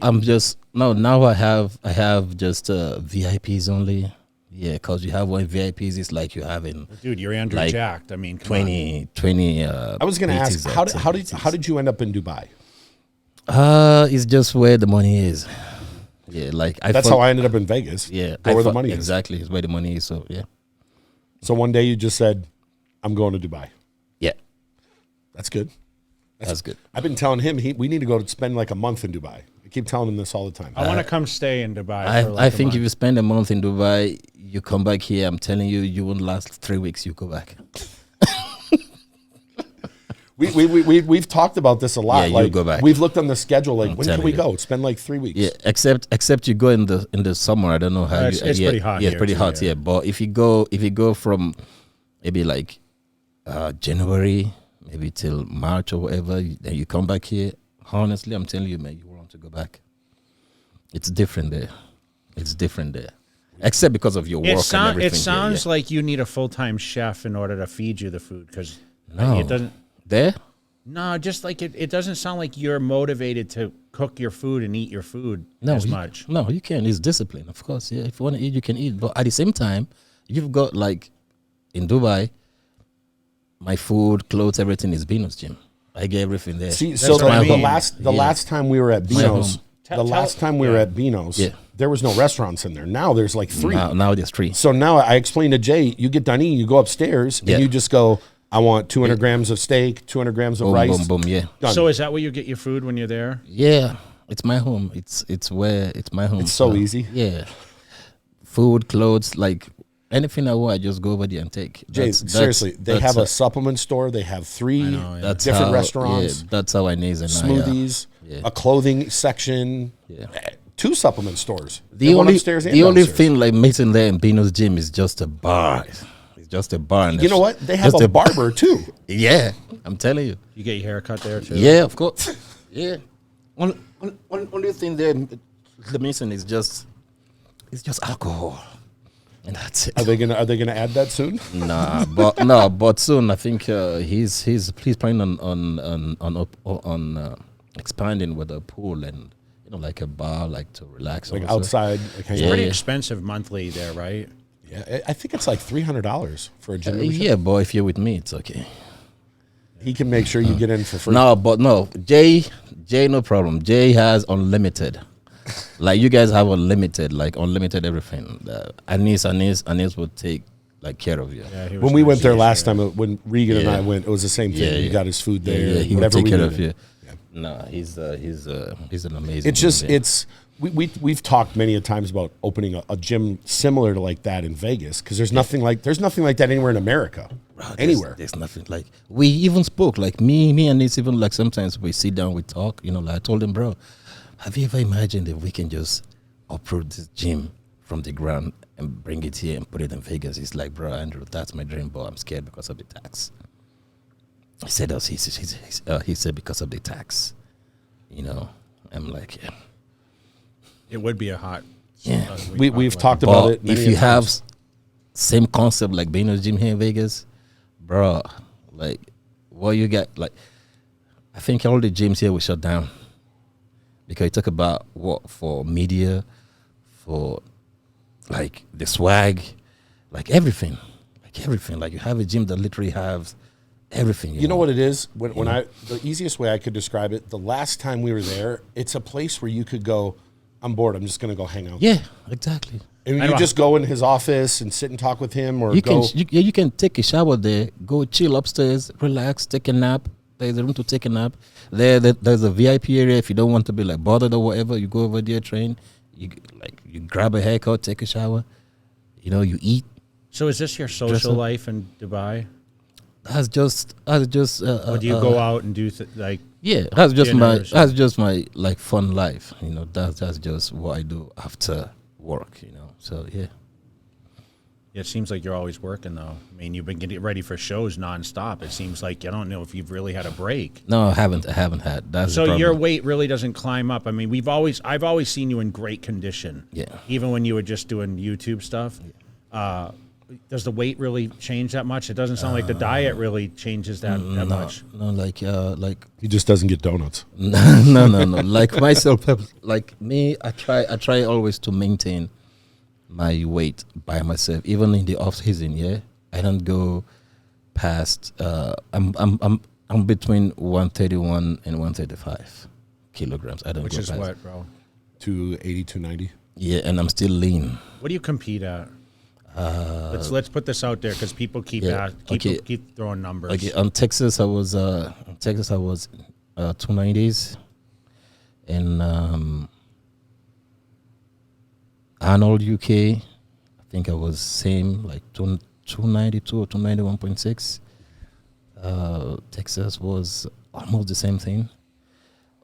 I'm just now I have just VIPs only. Yeah, because you have one VIPs, it's like you're having dude, you're Andrew like jacked. I mean, come on. 20. I was going to ask, how did you end up in Dubai? It's just where the money is. Yeah, like That's how I ended up in Vegas. Yeah, where the money is. Exactly, it's where the money is. So yeah, So one day you just said, "I'm going to Dubai." yeah, That's good. that's good. I've been telling him we need to go to spend like a month in Dubai. I keep telling him this all the time. I want to come stay in Dubai. for like I a think month. if you spend a month in Dubai, you come back here. I'm telling you, you won't last 3 weeks. You go back. We've talked about this a lot. Yeah, you like, go back. We've looked on the schedule. Like, when can telling we you. go? Spend like 3 weeks. Yeah, except you go in the summer. I don't know how It's yeah, pretty hot Yeah, it's here pretty too, hot. yeah. Yeah, but if you go from maybe like January, maybe till March or whatever, then you come back here. Honestly, I'm telling you, man, you want to go back. It's different there. It's different there. Except because of your work and everything. It sounds like you need a full time chef in order to feed you the food because No. it doesn't. there. No, just like it doesn't sound like you're motivated to cook your food and eat your food as much. No, you can. It's discipline, of course. Yeah, if you want to eat, you can eat. But at the same time, you've got like in Dubai, my food, clothes, everything is Bino's gym. I get everything there. See, That's so what I mean. the last time we were at Bino's, Yeah. there was no restaurants in there. Now there's like 3. Now there's 3. So now I explained to Jay, you get done eating, you go upstairs, Yeah. and you just go, I want 200 grams of steak, 200 grams of Boom, rice. boom, boom. Yeah, Done. So is that where you get your food when you're there? yeah. It's my home. It's my home. It's so easy. Yeah, food, clothes, like anything I want, I just go over there and take. Jay, seriously, they have a supplement store. They have 3 That's different how, restaurants, Yeah, that's how I need it. smoothies, Yeah. a clothing section, Yeah. 2 supplement stores. The One only upstairs and the only downstairs. thing like meeting there in Bino's gym is just a bar. It's just a bar. And You know what? They have just a barber too. Yeah, I'm telling you. You get your hair cut there too. Yeah, of course. Yeah. Only thing there, the missing is just alcohol, and that's it. Are they gonna add that soon? But soon I think he's planning on expanding with a pool and like a bar, like to relax. Like also. outside? Like hang Yeah. out? Pretty expensive monthly there, right? Yeah, I think it's like $300 for a gym membership. Yeah, but if you're with me, it's okay. He can make sure you get in for free. No, Jay, no problem. Jay has unlimited. Like you guys have unlimited everything. Anis will take like care of you. Yeah, he was When we went nice there yesterday. last time, when Regan and Yeah. I went, it was the same thing. Yeah, He yeah. got his food there. Yeah, he will whatever take we care needed. of you. Yeah. No, he's an amazing. It's just human being. we've talked many a times about opening a gym similar to like that in Vegas because there's nothing like that anywhere in America. Bro, Anywhere. There's nothing like. We even spoke like me and it's even like sometimes we sit down, we talk. Like I told him, bro, have you ever imagined if we can just uproot this gym from the ground and bring it here and put it in Vegas? He's like, bro, Andrew, that's my dream, but I'm scared because of the tax. He said, he said because of the tax. I'm like, yeah. It would be a hot. Yeah. We've talked about it. But if many you a have times. same concept like Bino's gym here in Vegas, bro, like what you got, like I think all the gyms here were shut down because it took about what for media, for like the swag, like everything. Like you have a gym that literally has everything. You know what it is? When the easiest way I could describe it, the last time we were there, it's a place where you could go, I'm bored, I'm just going to go hang out. Yeah, exactly. And you just go in his office and sit and talk with him, or you can take a shower there, go chill upstairs, relax, take a nap. There's a room to take a nap. There's a VIP area if you don't want to be like bothered or whatever. You go over there, train. You grab a haircut, take a shower. You eat. So is this your social life in Dubai? That's just. Or do you go out and do Yeah, that's dinners? just my like fun life. That's just what I do after work. So yeah. It seems like you're always working, though. I mean, you've been getting ready for shows nonstop. It seems like I don't know if you've really had a break. No, I haven't had. That's the so problem. your weight really doesn't climb up. I mean, I've always seen you in great condition. Yeah. Even when you were just doing YouTube stuff. Yeah. Does the weight really change that much? It doesn't sound like the diet really changes that much. No, like he just doesn't get donuts. No. Like myself, like me, I try always to maintain my weight by myself, even in the off season. Yeah, I don't go past. I'm between 131 and 135 kilograms. I don't. Which go is past. what, bro? 280, 290. Yeah, and I'm still lean. What do you compete at? Let's put this out there because people keep throwing numbers. Okay, on Texas I was 290s, and Arnold UK, I think I was same like 292 or 291.6. Texas was almost the same thing.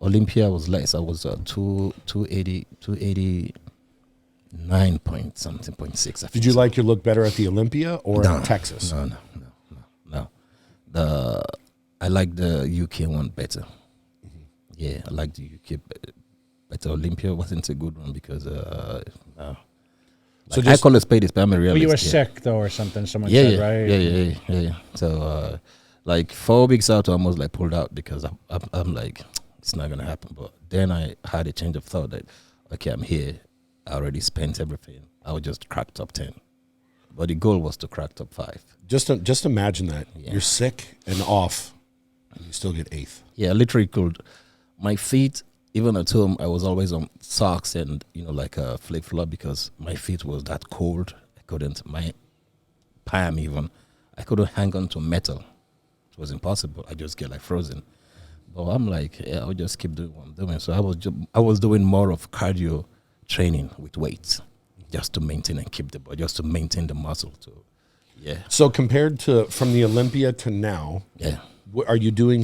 Olympia was less. I was 289 point something, 0.6. Did you like your look better at the Olympia or at Texas? No. I like the UK one better. Mm-hmm. Yeah, I like the UK better. Olympia wasn't a good one because so I call it spade, but I'm a realist. Well, you were sick though, or something. Someone said, right? Yeah. So like 4 weeks out, I almost like pulled out because I'm like, it's not gonna happen. But then I had a change of thought that okay, I'm here. I already spent everything. I would just crack top 10. But the goal was to crack top 5. Just imagine that. Yeah. You're sick and off, and you still get 8th. Yeah, I literally could. My feet, even at home, I was always on socks and, like a flip-flop because my feet was that cold. I couldn't, my palm even, I couldn't hang on to metal. It was impossible. I just get like frozen. But I'm like, yeah, I'll just keep doing what I'm doing. So I was doing more of cardio training with weights just to maintain and keep the body, just to maintain the muscle too. Yeah. So compared to from the Olympia to now, yeah, what are you doing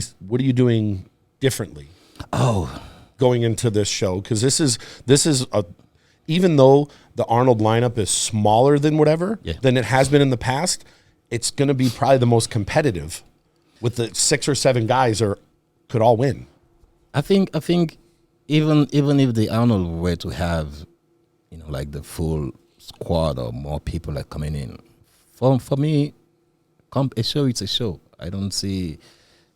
differently? Oh, going into this show, because this is even though the Arnold lineup is smaller than than it has been in the past, it's going to be probably the most competitive with the 6 or 7 guys could all win. I think even if the Arnold were to have, like the full squad or more people like coming in, for me, a show is a show. I don't see,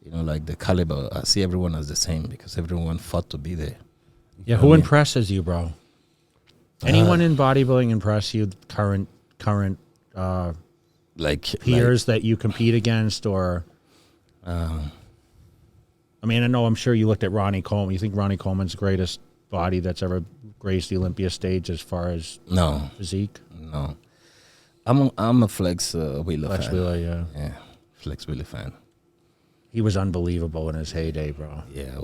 like the caliber. I see everyone as the same because everyone fought to be there. Yeah, who impresses you, bro? Anyone in bodybuilding impress you? Current peers that you compete against, or? I mean, I'm sure you looked at Ronnie Coleman. You think Ronnie Coleman's the greatest body that's ever graced the Olympia stage as far as physique? No. I'm a Flex Wheeler fan. Flex Wheeler, yeah. Yeah, Flex Wheeler fan. He was unbelievable in his heyday, bro. Yeah,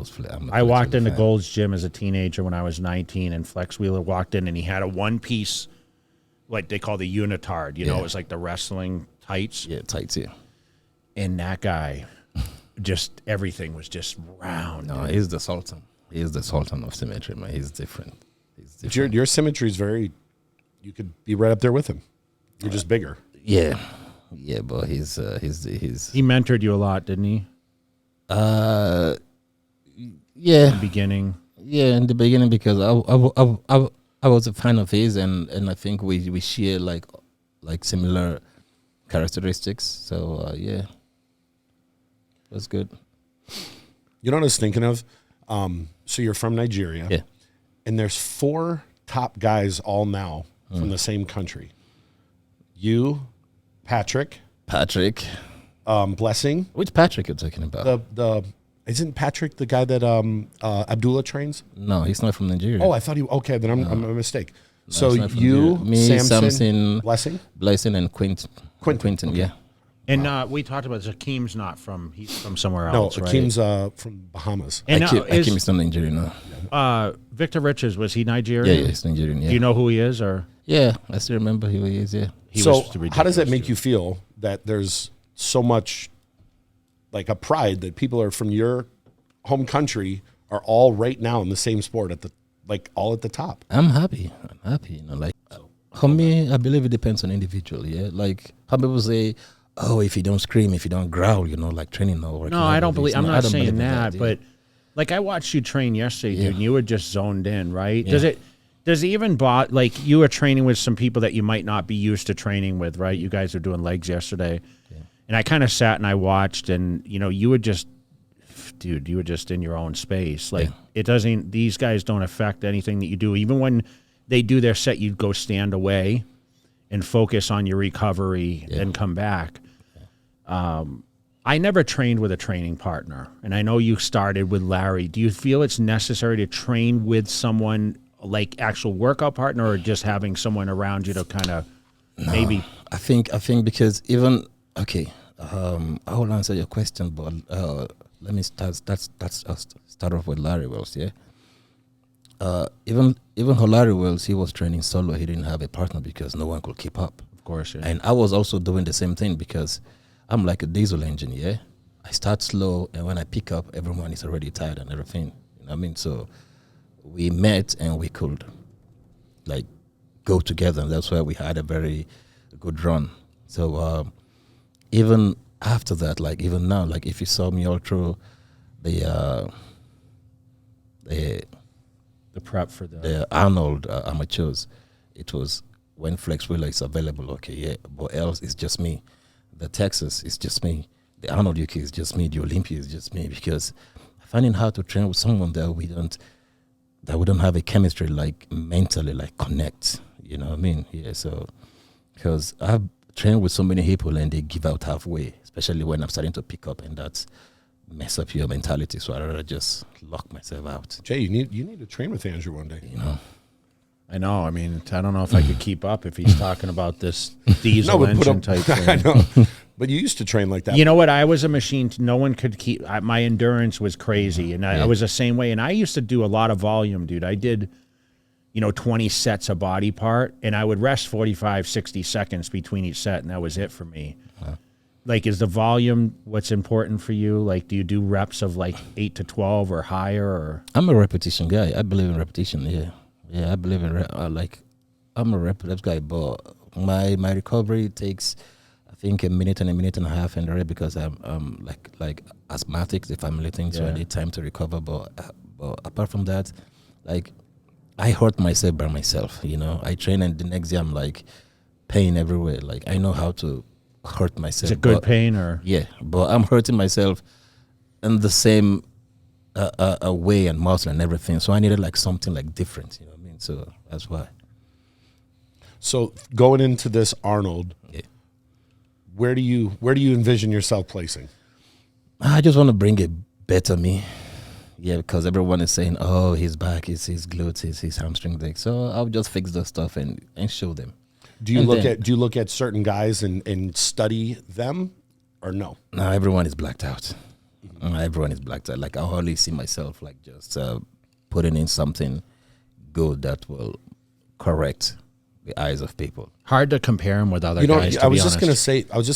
I walked into Gold's Gym as a teenager when I was 19, and Flex Wheeler walked in, and he had a one-piece, what they call the unitard. It was like the wrestling tights. Yeah, tights, yeah. And that guy, just everything was just round. No, he's the Sultan. He's the Sultan of symmetry, man. He's different. Your symmetry is very, you could be right up there with him. You're just bigger. Yeah, but he's he mentored you a lot, didn't he? Yeah. In the beginning. Yeah, in the beginning because I was a fan of his, and I think we share like similar characteristics. So yeah, that's good. You know what I was thinking of? So you're from Nigeria. Yeah. And there's 4 top guys all now from the same country. You, Patrick. Blessing. Which Patrick you're talking about? Isn't Patrick the guy that Abdullah trains? No, he's not from Nigeria. Oh, I thought okay, then I'm a mistake. No, so he's not from you, Nigeria. Me, Samson, Blessing, and Quentin, okay. yeah. And we talked about Akeem's not from, he's from somewhere No, else, right? Akeem's from Bahamas. And Akeem is from Nigeria now. Victor Riches, was he Nigerian? Yeah, he's Nigerian, yeah. Do you know who he is? Or Yeah, I still remember who he is, yeah. So how does that make you feel that there's so much like a pride that people are from your home country are all right now in the same sport all at the top? I'm happy, you know, like, for me, I believe it depends on individual, yeah? Like, how people say, oh, if you don't scream, if you don't growl, you know, like training or working. No, I don't believe, I'm not saying that, yeah. but like I watched you train yesterday, dude, and you were just zoned in, right? Yeah. Does it even like you were training with some people that you might not be used to training with, right? You guys were doing legs yesterday. Yeah. And I kind of sat and I watched, and, you know, you were just in your own space. Like, it doesn't, these guys don't affect anything that you do. Even when they do their set, you go stand away and focus on your recovery and come back. I never trained with a training partner, and I know you started with Larry. Do you feel it's necessary to train with someone like actual workout partner, or just having someone around you to kind of maybe? I think because even, okay, I will answer your question, but let me start off with Larry Wells, yeah? Even Larry Wells, he was training solo. He didn't have a partner because no one could keep up. Of course, yeah. And I was also doing the same thing because I'm like a diesel engine, yeah? I start slow, and when I pick up, everyone is already tired and everything. You know what I mean? So we met, and we could, like, go together, and that's why we had a very good run. So even after that, like, even now, like, if you saw me all through the prep for the Arnold amateurs, it was when Flex Wheeler is available, okay, yeah, but else it's just me. The Texas is just me. The Arnold UK is just me. The Olympia is just me, because finding how to train with someone that we don't have a chemistry, like, mentally, like, connect, you know what I mean? Yeah, so, because I've trained with so many people and they give out halfway, especially when I'm starting to pick up, and that's mess up your mentality. So I'd rather just lock myself out. Jay, you need to train with Andrew one day. You know, I know. I mean, I don't know if I could keep up if he's talking about this diesel engine type thing. I know. But you used to train like that. You know what? I was a machine. No one could keep. My endurance was crazy, and I was the same way. And I used to do a lot of volume, dude. I did, 20 sets of body part, and I would rest 45, 60 seconds between each set, and that was it for me. Like, is the volume what's important for you? Like, do you do reps of like 8 to 12 or higher? Or I'm a repetition guy. I believe in repetition. Yeah, I believe in I'm a reps guy, but my recovery takes, I think, a minute and a half in the rep, because I'm like asthmatic, the family thing, so I need time to recover. But apart from that, like, I hurt myself by myself. I train, and the next day I'm like pain everywhere. Like, I know how to hurt myself. Is it good pain or? Yeah, but I'm hurting myself in the same way and muscle and everything. So I needed like something like different. You know what I mean? So that's why. So going into this Arnold, where do you envision yourself placing? I just want to bring a better me. Yeah, because everyone is saying, oh, his back, his glutes, his hamstring leg. So I'll just fix those stuff and show them. Do you look at certain guys and study them, or no? No, everyone is blacked out. Everyone is blacked out. Like, I hardly see myself like just putting in something good that will correct the eyes of people. Hard to compare him with other guys. I was just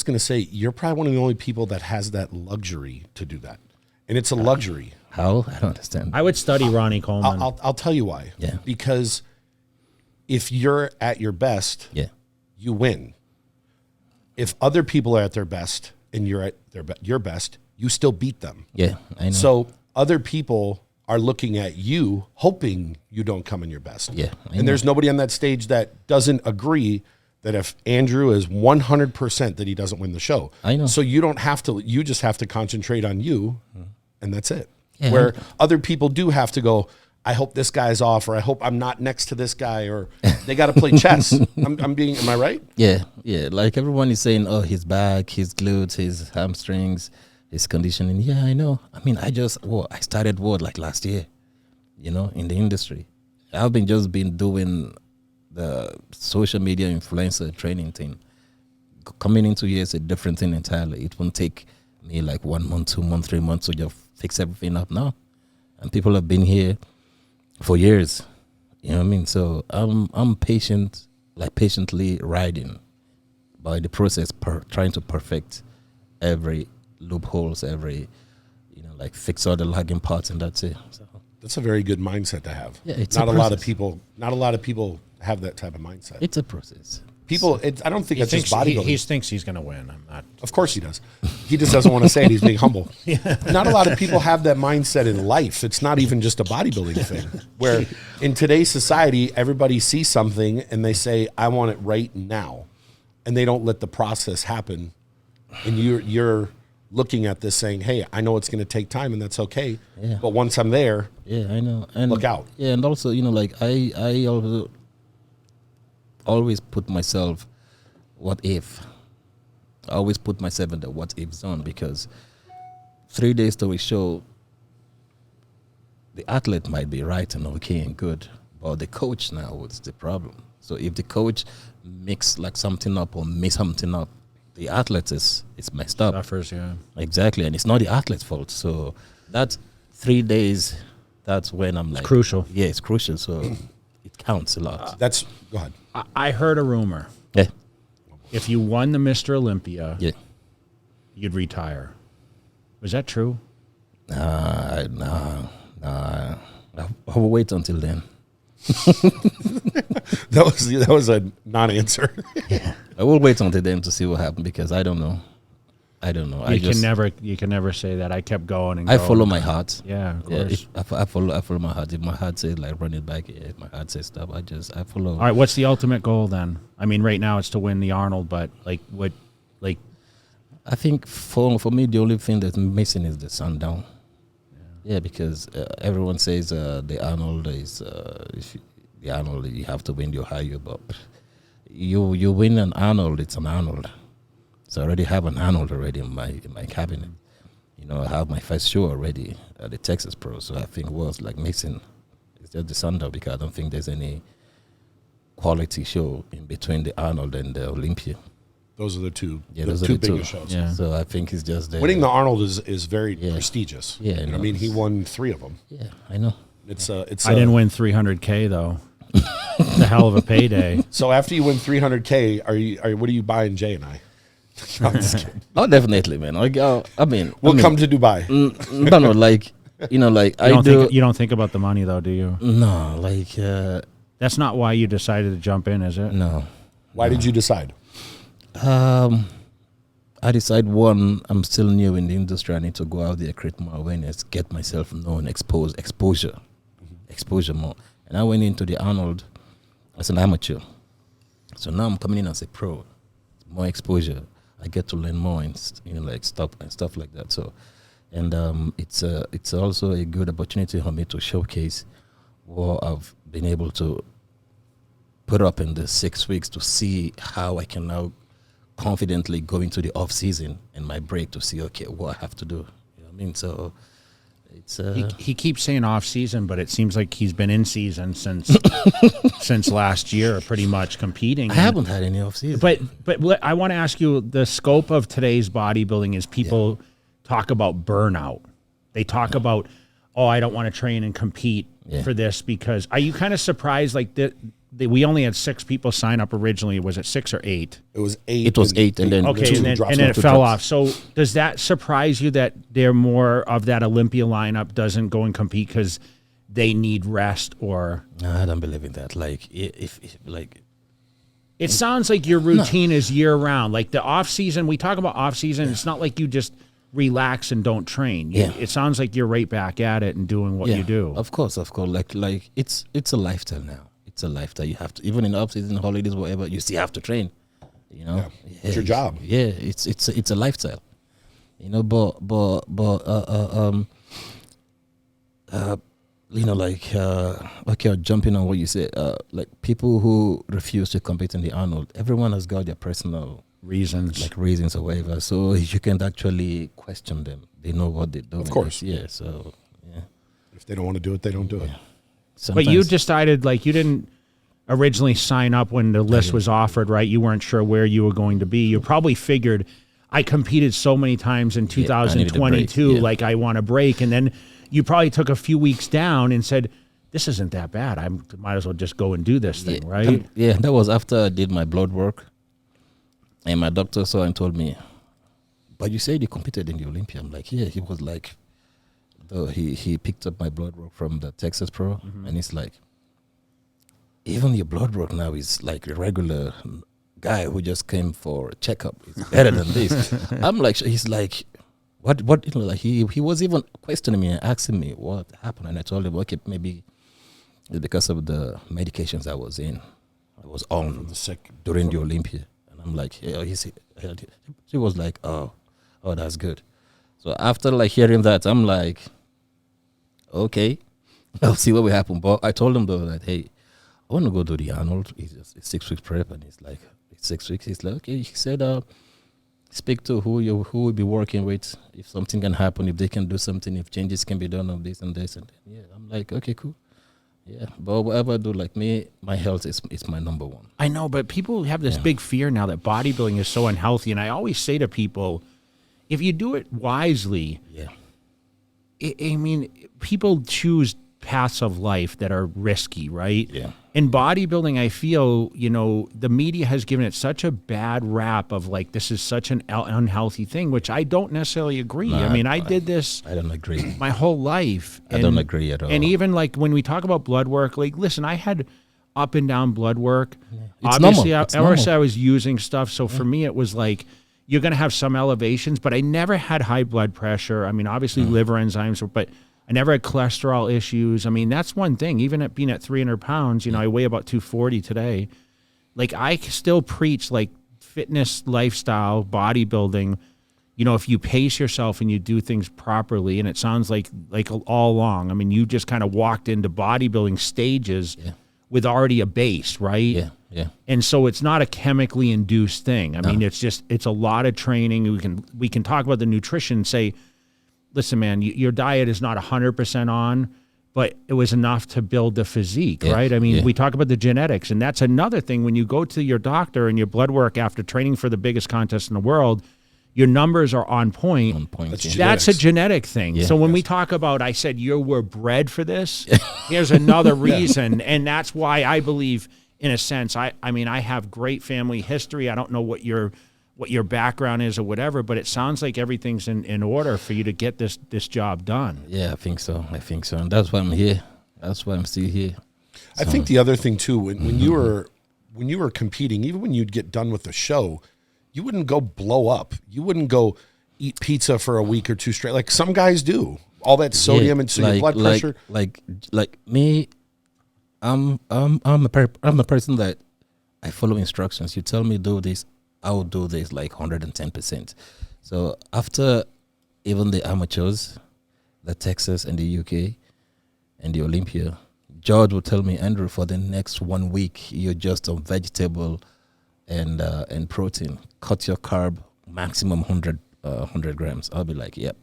gonna say, you're probably one of the only people that has that luxury to do that, and it's a luxury. How? I don't understand. I would study Ronnie Coleman. I'll tell you why. Yeah. Because if you're at your best, you win. If other people are at their best and you're at your best, you still beat them. Yeah, I know. So other people are looking at you, hoping you don't come in your best. Yeah, and there's nobody on that stage that doesn't agree that if Andrew is 100% that he doesn't win the show. I know. So you don't have to. You just have to concentrate on you, and that's it. where other people do have to go, I hope this guy's off, or I hope I'm not next to this guy, or they got to play chess. Am I right? Yeah. Like everyone is saying, oh, his back, his glutes, his hamstrings, his conditioning. Yeah, I know. I mean, I started like last year, in the industry. I've been doing the social media influencer training thing. Coming into here is a different thing entirely. It won't take me like 1 month, 2 months, 3 months to just fix everything up now. And people have been here for years, you know what I mean? So I'm patiently riding by the process, trying to perfect every loopholes, every, fix all the lagging parts, and that's it. So that's a very good mindset to have. Yeah, it's not a lot of people have that type of mindset. It's a process. People, I don't think it's just bodybuilding. He thinks he's going to win. I'm not. Of course he does. He just doesn't want to say it. He's being humble. Not a lot of people have that mindset in life. It's not even just a bodybuilding thing. Where in today's society, everybody sees something and they say, I want it right now. And they don't let the process happen. And you're looking at this saying, hey, I know it's going to take time and that's okay. Yeah. But once I'm there, I know. And look out. Yeah, and also, I also always put myself, what if? I always put myself in the what if zone, because 3 days to a show, the athlete might be right and okay and good, but the coach now is the problem. So if the coach mix like something up or mess something up, the athlete is messed up. Suffers, yeah. Exactly, and it's not the athlete's fault. So that 3 days, that's when I'm like, it's crucial. Yeah, it's crucial. So it counts a lot. Go ahead. I heard a rumor. Yeah. If you won the Mr. Olympia, Yeah. you'd retire. Was that true? Nah. I will wait until then. That was a non-answer. Yeah. I will wait until then to see what happens, because I don't know. You can never say that. I kept going and I follow my heart. Yeah, of course. I follow my heart. If my heart says like run it back, if my heart says stop, I follow. All right, what's the ultimate goal then? I mean, right now it's to win the Arnold, but I think for me the only thing that's missing is the sundown. Yeah, because everyone says the Arnold is the Arnold, you have to win your higher, but you win an Arnold, it's an Arnold. So I already have an Arnold already in my cabinet. I have my first show already at the Texas Pro. So I think what's like missing is just the sundown, because I don't think there's any quality show in between the Arnold and the Olympia. Those are the two. Yeah, the those two are the biggest two shows. Yeah. So I think it's just winning the Arnold is very prestigious. Yeah, I mean, he won 3 of them. Yeah, I know. I didn't win $300K though. It's a hell of a payday. So after you win $300K, what are you buying Jay and I? I'm just kidding. Oh, definitely, man. We'll come to Dubai. No, like you don't think about the money though, do you? No, like that's not why you decided to jump in, is it? No. Why did you decide? I decide, one, I'm still new in the industry. I need to go out there, create more awareness, get myself known, exposure more. And I went into the Arnold as an amateur. So now I'm coming in as a pro, more exposure. I get to learn more and stuff like that. So, and it's also a good opportunity for me to showcase what I've been able to put up in the 6 weeks, to see how I can now confidently go into the off season and my break, to see what I have to do. You know what I mean? So it's he keeps saying off season, but it seems like he's been in season since last year, pretty much competing. I haven't had any off season. But I want to ask you, the scope of today's bodybuilding is people talk about burnout. They talk about, I don't want to train and compete for this, because are you kind of surprised like that? We only had 6 people sign up originally. Was it 6 or 8? It was 8. It was 8, and then and then it fell off. So does that surprise you that there more of that Olympia lineup doesn't go and compete because they need rest? Or no, I don't believe in that. Like if it sounds like your routine is year round. Like the off season, we talk about off season. It's not like you just relax and don't train. It sounds like you're right back at it and doing what you do. Of course. Like it's a lifestyle now. It's a lifestyle. You have to, even in off season, holidays, whatever, you still have to train. It's your job. Yeah, it's a lifestyle. But it's a lifestyle. It's a lifestyle. You have to, even in off season, holidays, whatever, you still have to train. It's your job. Yeah, it's a lifestyle. Yeah, it's a lifestyle. You know, but it's a lifestyle. You know, but Okay, jumping on what you said, like people who refuse to compete in the Arnold, everyone has got their personal reasons or whatever. So you can actually question them. They know what they do. Of course. Yeah. So, yeah. If they don't want to do it, they don't do it. But you decided, like, you didn't originally sign up when the list was offered, right? You weren't sure where you were going to be. You probably figured, I competed so many times in 2022, like I want a break. And then you probably took a few weeks down and said, this isn't that bad. I might as well just go and do this thing, right? That was after I did my blood work. And my doctor saw and told me, but you said you competed in the Olympia. I'm like, yeah. He was like, he picked up my blood work from the Texas Pro. And he's like, even your blood work now is like a regular guy who just came for a checkup. It's better than this. I'm like, he's like, what? Like he was even questioning me and asking me what happened. And I told him, okay, maybe it's because of the medications I was on during the Olympia. I'm like, yeah, he was like, oh, that's good. So after like hearing that, I'm like, okay, I'll see what will happen. But I told him though that, hey, I want to go to the Arnold. It's 6 weeks prep, and it's like, it's 6 weeks. He's like, okay. He said, speak to who will be working with, if something can happen, if they can do something, if changes can be done on this and this and that. Yeah, I'm like, okay, cool. Yeah, but whatever I do, like me, my health is my number one. I know, but people have this big fear now that bodybuilding is so unhealthy. And I always say to people, if you do it wisely, I mean, people choose paths of life that are risky, right? Yeah. In bodybuilding, I feel, the media has given it such a bad rap of like, this is such an unhealthy thing, which I don't necessarily agree. No, I mean, I did this. I don't agree. My whole life. I don't agree at all. And even like when we talk about blood work, like, listen, I had up and down blood work. Yeah. Obviously, I was using stuff. So for me, it was like, you're going to have some elevations, but I never had high blood pressure. I mean, obviously liver enzymes, but I never had cholesterol issues. I mean, that's one thing. Even at being at 300 pounds, I weigh about 240 today. Like, I still preach like fitness, lifestyle, bodybuilding. If you pace yourself and you do things properly, and it sounds like all along. I mean, you just kind of walked into bodybuilding stages with already a base, right? Yeah. And so it's not a chemically induced thing. I mean, it's a lot of training. We can talk about the nutrition. Say, listen, man, your diet is not 100% on, but it was enough to build the physique, right? I mean, we talk about the genetics, and that's another thing. When you go to your doctor and your blood work after training for the biggest contest in the world, your numbers are on point. That's a genetic thing. Yeah. So when we talk about, I said, you were bred for this, here's another reason. And that's why I believe, in a sense, I mean, I have great family history. I don't know what your background is or whatever, but it sounds like everything's in order for you to get this job done. Yeah, I think so. And that's why I'm here. That's why I'm still here. I think the other thing too, when you were competing, even when you'd get done with the show, you wouldn't go blow up. You wouldn't go eat pizza for a week or two straight. Like some guys do. All that sodium and so your blood pressure. Like me, I'm a person that I follow instructions. You tell me do this, I will do this like 110%. So after even the amateurs, the Texas and the UK and the Olympia, George would tell me, Andrew, for the next 1 week, you're just on vegetable and protein. Cut your carb, maximum 100 grams. I'll be like, yep.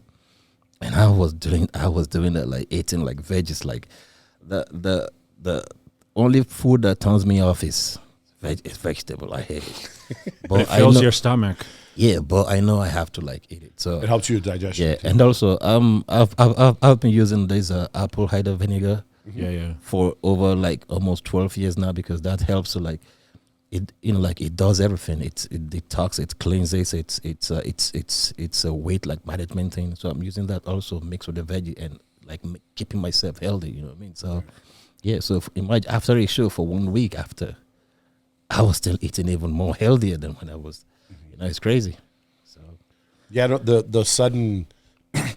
And I was doing that, like eating like veggies. Like the only food that turns me off is vegetable. I hate it. But it fills your stomach. Yeah, but I know I have to like eat it. So it helps you digestion. Yeah, and also I've been using this apple cider vinegar. Yeah. For over like almost 12 years now, because that helps to like it, like it does everything. It detox, it cleanses, it's a weight like management thing. So I'm using that also mixed with the veggie and like keeping myself healthy. You know what I mean? So yeah. So imagine after a show for 1 week after, I was still eating even more healthier than when I was. It's crazy. So yeah, the sudden.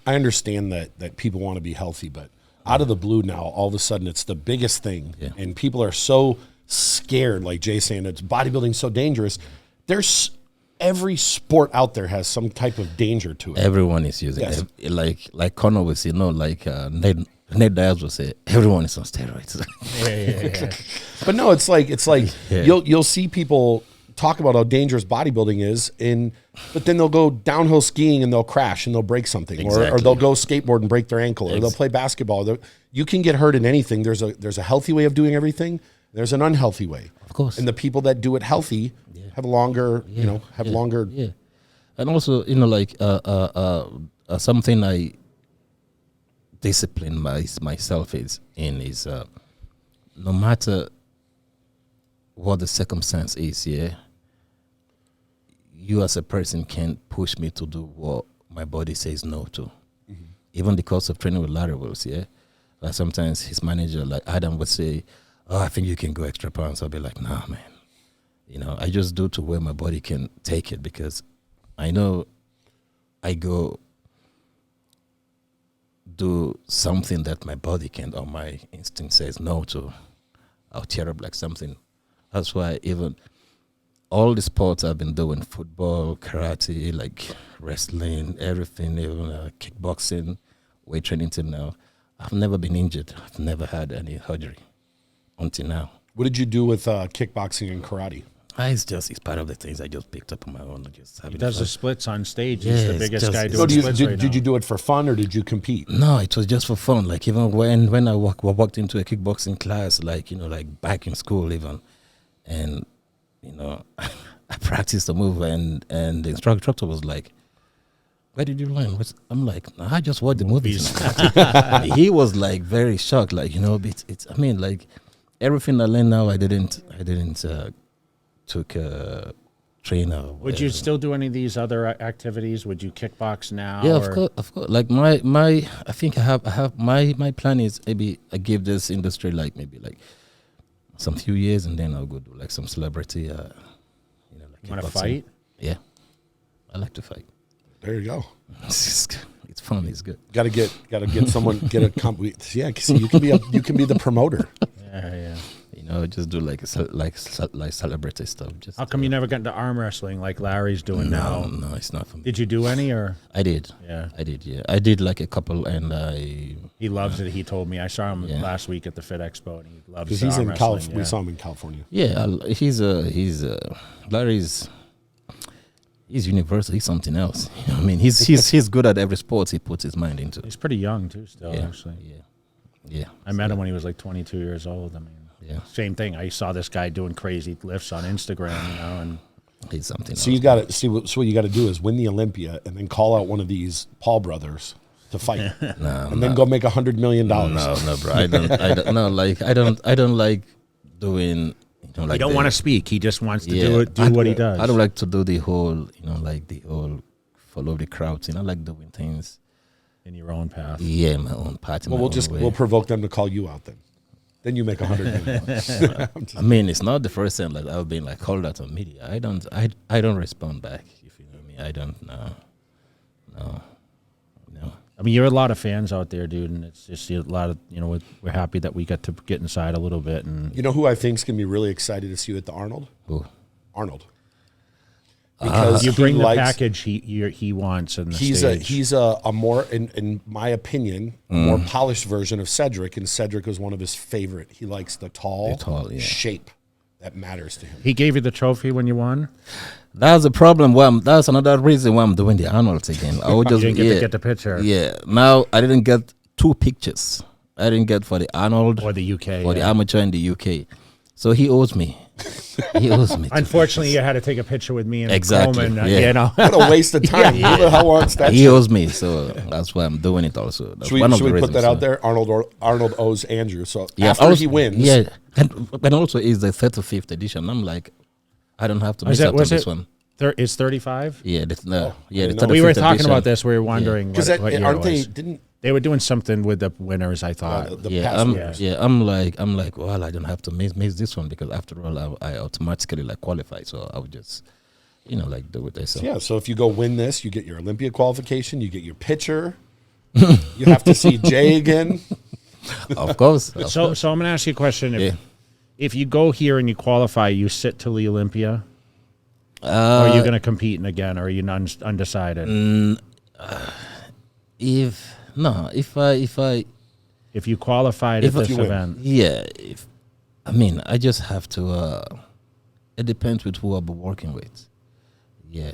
I understand that people want to be healthy, but out of the blue now, all of a sudden it's the biggest thing, and people are so scared. Like Jay's saying, it's bodybuilding so dangerous. There's every sport out there has some type of danger to it. Everyone is using it. Like Connor was, like Nate Diaz will say everyone is on steroids. Yeah. But no, it's like you'll see people talk about how dangerous bodybuilding is, but then they'll go downhill skiing and they'll crash and they'll break something, or Exactly. they'll go skateboard and break their ankle, or they'll play basketball. You can get hurt in anything. There's a healthy way of doing everything. There's an unhealthy way, Of course. and the people that do it healthy have longer, longer. Yeah, and also like something I discipline myself is no matter what the circumstance is, you as a person can push me to do what my body says no to. Mm-hmm. Even because of training with Larry Wills, like sometimes his manager, like Adam, would say, "Oh, I think you can go extra pounds." I'll be like, "Nah, man. I just do to where my body can take it, because I know I go do something that my body can't, or my instinct says no to, I'll tear up like something." That's why even all the sports I've been doing, football, karate, like wrestling, everything, even kickboxing, weight training till now, I've never been injured. I've never had any injury until now. What did you do with kickboxing and karate? It's part of the things I just picked up on my own. He does the splits on stage. He's the biggest guy doing So splits right now. did you do it for fun, or did you compete? No, it was just for fun. Like even when I walked into a kickboxing class, like like back in school even, and I practiced the move, and the instructor was like, "Where did you learn?" I'm like, "No, I just watched the movies." He was like very shocked, like it's I mean, like everything I learned now, I didn't took a trainer. Would you still do any of these other activities? Would you kickbox now? Yeah, of course. Like my I think I have my plan is maybe I give this industry like maybe like some few years, and then I'll go do like some celebrity. Like you want to fight? Yeah, I like to fight. There you go. It's fun. It's good. Got to get someone get a yeah. See, you can be the promoter. Yeah. Just do like celebrity stuff. Just how come you never got into arm wrestling like Larry's doing now? No, it's not for me. Did you do any, or? I did. Yeah. I did. Yeah, I did like a couple, and he loves it. He told me. I saw him last week at the Fit Expo, and he loves. Because he's in California. We saw him in California. Yeah, Larry's. He's universal. He's something else. I mean, he's good at every sport he puts his mind into. He's pretty young too, still. Actually. Yeah. I met him when he was like 22 years old. I mean. Yeah. Same thing. I saw this guy doing crazy lifts on Instagram, and he's something. So you got to see what you got to do is win the Olympia, and then call out one of these Paul brothers to fight, then go make $100 million. No, bro. I don't. No, like I don't like doing. He don't want to speak. He just wants to do what he does. I don't like to do the whole, like the whole follow the crowds. I like doing things in your own path. Yeah, my own path. Well, we'll provoke them to call you out then. Then you make $100 million. I mean, it's not the first time like I've been like called out on media. I don't respond back. If you know me, I don't. No. I mean, you're a lot of fans out there, dude, and it's just a lot of we're happy that we got to get inside a little bit. And you know who I think's gonna be really excited to see you at the Arnold? Who? Arnold. Because you bring the package he wants, and he's a more, in my opinion, more polished version of Cedric, and Cedric was one of his favorite. He likes the tall shape that matters to him. He gave you the trophy when you won. That's the problem. That's another reason why I'm doing the Arnold's again. I would just you didn't get to get the picture. Yeah. Now I didn't get 2 pictures. I didn't get for the Arnold or the UK or the amateur in the UK. So he owes me. Unfortunately, you had to take a picture with me and Coleman. What a waste of time. Who the hell wants that? He owes me, so that's why I'm doing it. Also, that's should we put that out there? Arnold owes Andrew. So after he wins, and also it's the 35th edition. I'm like, I don't have to miss out on this one. It's 35. Yeah, we were talking about this. We were wondering because aren't they? They were doing something with the winners, I thought. I'm like, well, I don't have to miss this one because after all, I automatically qualify. So I would just, do it myself. Yeah. So if you go win this, you get your Olympia qualification, you get your picture. You have to see Jay again. Of course. So I'm going to ask you a question. If you go here and you qualify, you sit till the Olympia, or are you going to compete in again, or are you undecided? If I If you qualified at this event. Yeah. I just have to, it depends with who I'll be working with. Yeah.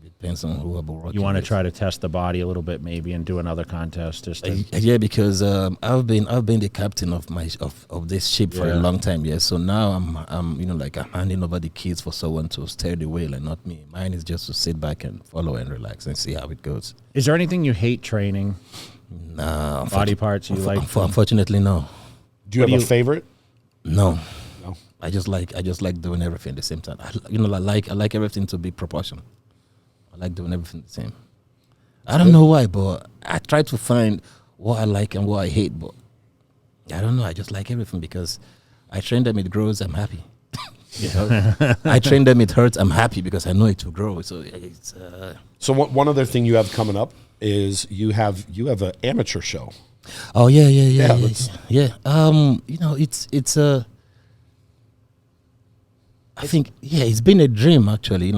Depends on who I'll be working with. You want to try to test the body a little bit, maybe, and do another contest. Just to yeah, because I've been the captain of this ship for a long time. Yeah, so now I'm handing over the keys for someone to steer the wheel and not me. Mine is just to sit back and follow and relax and see how it goes. Is there anything you hate training? No, body parts you like? Unfortunately, no. Do you have a favorite? No. I just like doing everything at the same time. I like everything to be proportional. I like doing everything the same. I don't know why, but I try to find what I like and what I hate, but I don't know. I just like everything because I train them, it grows, I'm happy. I train them, it hurts, I'm happy because I know it will grow. So it's. So one other thing you have coming up is you have an amateur show. Oh yeah. It's I think it's been a dream actually,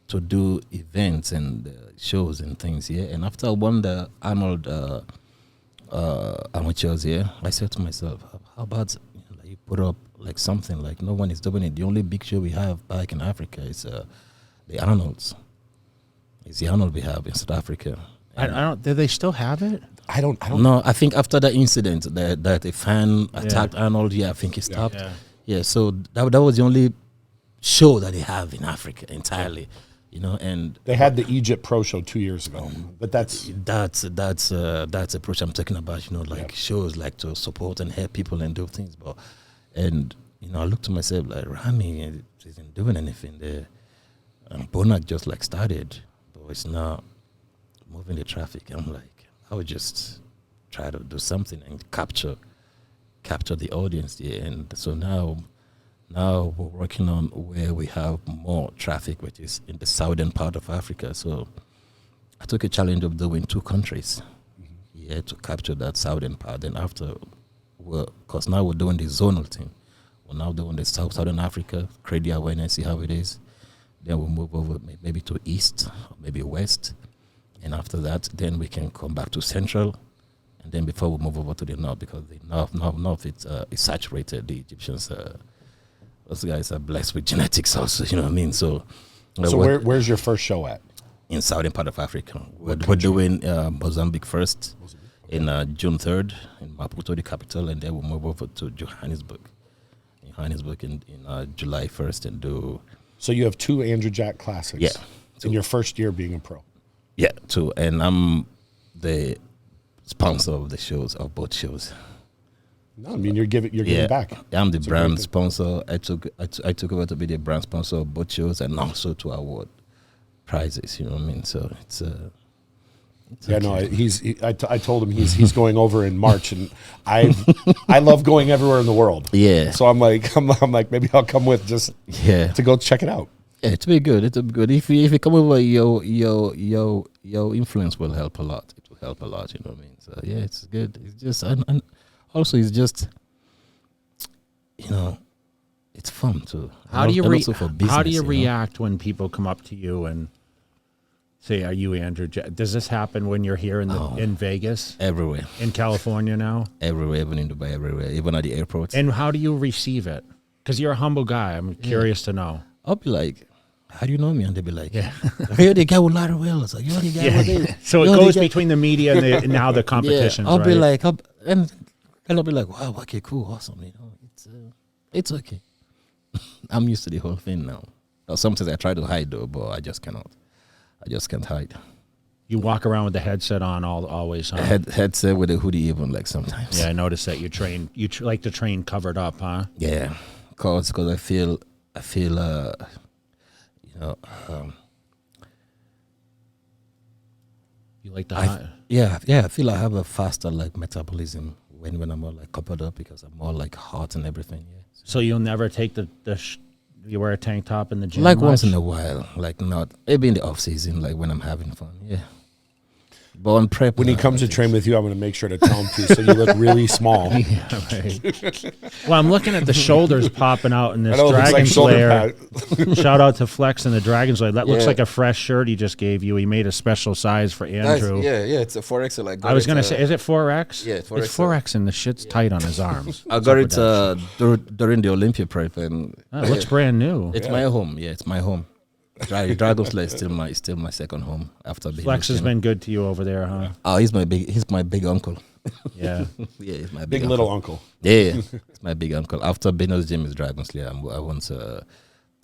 to do events and shows and things, and after I won the Arnold amateurs, I said to myself, how about you put up like something like no one is doing it. The only big show we have back in Africa is the Arnolds. It's the Arnold we have in South Africa. I don't. Do they still have it? I don't know. I think after that incident that a fan attacked Arnold, I think he stopped. Yeah, so that was the only show that they have in Africa entirely. And they had the Egypt Pro show 2 years ago, but that's approach I'm talking about. Shows like to support and help people and do things. But I looked to myself like Rami isn't doing anything there, and Bonak just like started, but it's not moving the traffic. I'm like, I would just try to do something and capture the audience. And so now we're working on where we have more traffic, which is in the southern part of Africa. So I took a challenge of doing 2 countries, to capture that southern part. And after, because now we're doing the zonal thing. We're now doing the southern Africa, create the awareness, see how it is. Then we'll move over maybe to east, or maybe west. And after that, then we can come back to central. And then before we move over to the north, because the north it's saturated, the Egyptians those guys are blessed with genetics also, you know what I mean? So where's your first show at? In southern part of Africa. We're doing Mozambique first in June 3rd in Maputo, the capital, and then we'll move over to Johannesburg in July 1st and do... So you have 2 Andrew Jack Classics. Yeah. In your first year being a pro. Yeah, 2. And I'm the sponsor of the shows, of both shows. No, I mean you're giving back. I'm the brand sponsor. I took over to be the brand sponsor of both shows and also to award prizes. You know what I mean? So it's I told him he's going over in March, and I love going everywhere in the world. Yeah. So I'm like maybe I'll come with just to go check it out. Yeah, it'll be good. It'll be good. If you come over, your influence will help a lot. It will help a lot. You know what I mean? So yeah, it's good. It's just and also, it's just, it's fun too. How do you react when people come up to you and say, "Are you Andrew Jack?" Does this happen when you're here in Vegas? Everywhere. In California now? Everywhere, even in Dubai, everywhere, even at the airports. And how do you receive it? Because you're a humble guy. I'm curious to know. I'll be like, how do you know me? And they'll be like, you're the guy with Larry Wells. Like, you're the guy with this. So it goes between the media and now the competition. I'll be like, and I'll be like, wow, okay, cool, awesome. It's okay. I'm used to the whole thing now. Sometimes I try to hide though, but I just cannot. I just can't hide. You walk around with the headset on always, huh? Headset with a hoodie even like sometimes. Yeah, I noticed that you train. You like to train covered up, huh? Yeah, cause I feel you like to I feel I have a faster like metabolism when I'm more like covered up because I'm more like hot and everything. Yeah. So you'll never take you wear a tank top in the gym? Like once in a while, like not maybe in the off season, like when I'm having fun. Yeah. Born prep. When he comes to train with you, I'm going to make sure to tell him to, so you look really small. Yeah, right. Well, I'm looking at the shoulders popping out in this I know, it Dragon looks like Slayer. shoulder pad. Shout out to Flex and the Dragon Slayer. That looks like a fresh shirt he just gave you. He made a special size for Andrew. Yeah, it's a 4X. Like I was going to say, is it 4X? Yeah, 4X. It's 4X and the shit's tight on his arms. I got it during the Olympia prep, and It looks brand new. it's my home. Yeah, it's my home. Dragon Slayer is still my second home after being. Flex has been good to you over there, huh? Oh, he's my big uncle. Yeah. Yeah, he's my Big big little uncle. Yeah, it's my big uncle. After Beno's gym is Dragon Slayer, I won't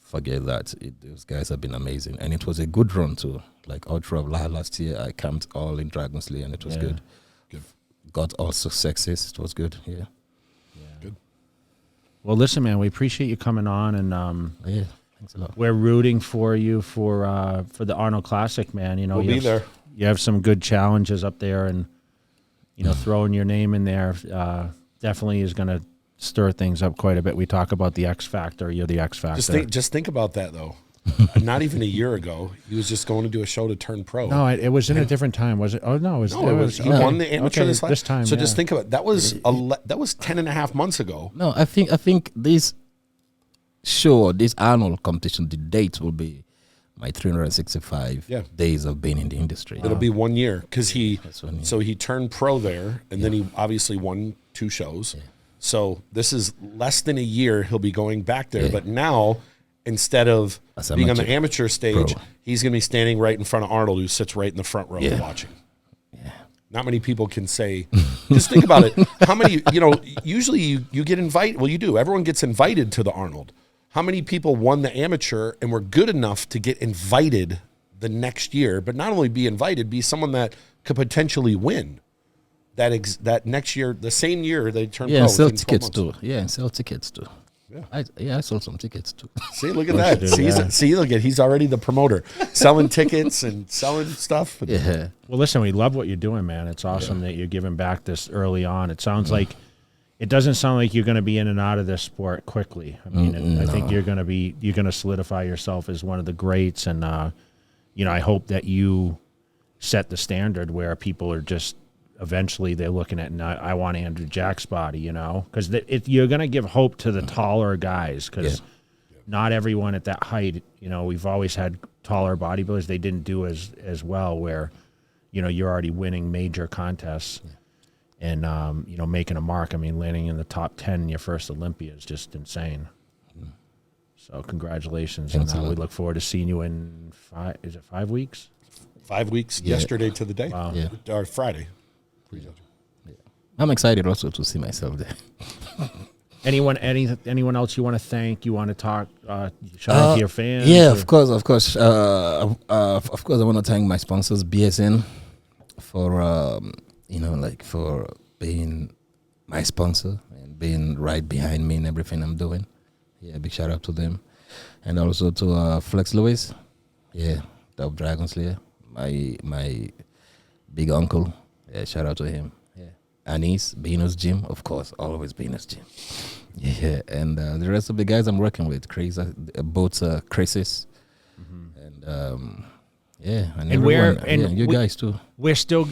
forget that. Those guys have been amazing, and it was a good run too. Like all throughout last year, I camped all in Dragon Slayer, and it was good. Got also success. It was good. Yeah. Good. Well, listen, man, we appreciate you coming on, and Yeah. Thanks a lot. we're rooting for you for the Arnold Classic, man. You know, We'll be there. You have some good challenges up there, and you know, throwing your name in there definitely is going to stir things up quite a bit. We talk about the X Factor. You're the X Factor. Just think about that though. Not even a year ago, he was just going to do a show to turn pro. No, it was in a different time, was it? Oh no, it was. He won the amateur this time. So just think about it. That was 10 and a half months ago. No, I think this show, this Arnold competition, the date will be my 365 days of being in the industry. It'll be 1 year because he he turned pro there, and then he obviously won 2 shows. Yeah. So this is less than a year he'll be going back there. But now, instead of being on the amateur stage, he's going to be standing right in front of Arnold, who sits right in the front row watching. Yeah. Not many people can say, just think about it. How many, usually you get invited. Well, you do. Everyone gets invited to the Arnold. How many people won the amateur and were good enough to get invited the next year, but not only be invited, be someone that could potentially win that next year, the same year they turn pro. And sell tickets too. Yeah, and sell tickets too. Yeah, I sold some tickets too. See, look at that. See, look at, he's already the promoter, selling tickets and selling stuff. Yeah. Well, listen, we love what you're doing, man. It's awesome that you're giving back this early on. It sounds like, it doesn't sound like you're going to be in and out of this sport quickly. I mean, I think you're going to solidify yourself as one of the greats. And, I hope that you set the standard where people are just, eventually they're looking at, I want Andrew Jack's body, because you're going to give hope to the taller guys, because not everyone at that height, we've always had taller bodybuilders. They didn't do as well where, you're already winning major contests and, making a mark. I mean, landing in the top 10 in your first Olympia is just insane. So congratulations. And we look forward to seeing you in 5 weeks? 5 weeks, yesterday to the day. Wow. Yeah. Or Friday. I'm excited also to see myself there. Anyone else you want to thank? You want to talk? Shout out to your fans? Yeah, of course. Of course, I want to thank my sponsors, BSN, for for being my sponsor and being right behind me in everything I'm doing. Yeah, big shout out to them, and also to Flex Lewis. Yeah, Dove Dragon Slayer, my big uncle. Yeah, shout out to him. Yeah, Anis, Beno's Gym, of course, always Beno's Gym. Yeah, and the rest of the guys I'm working with, Chris, both Chris's, and and everyone, and you guys too. We're still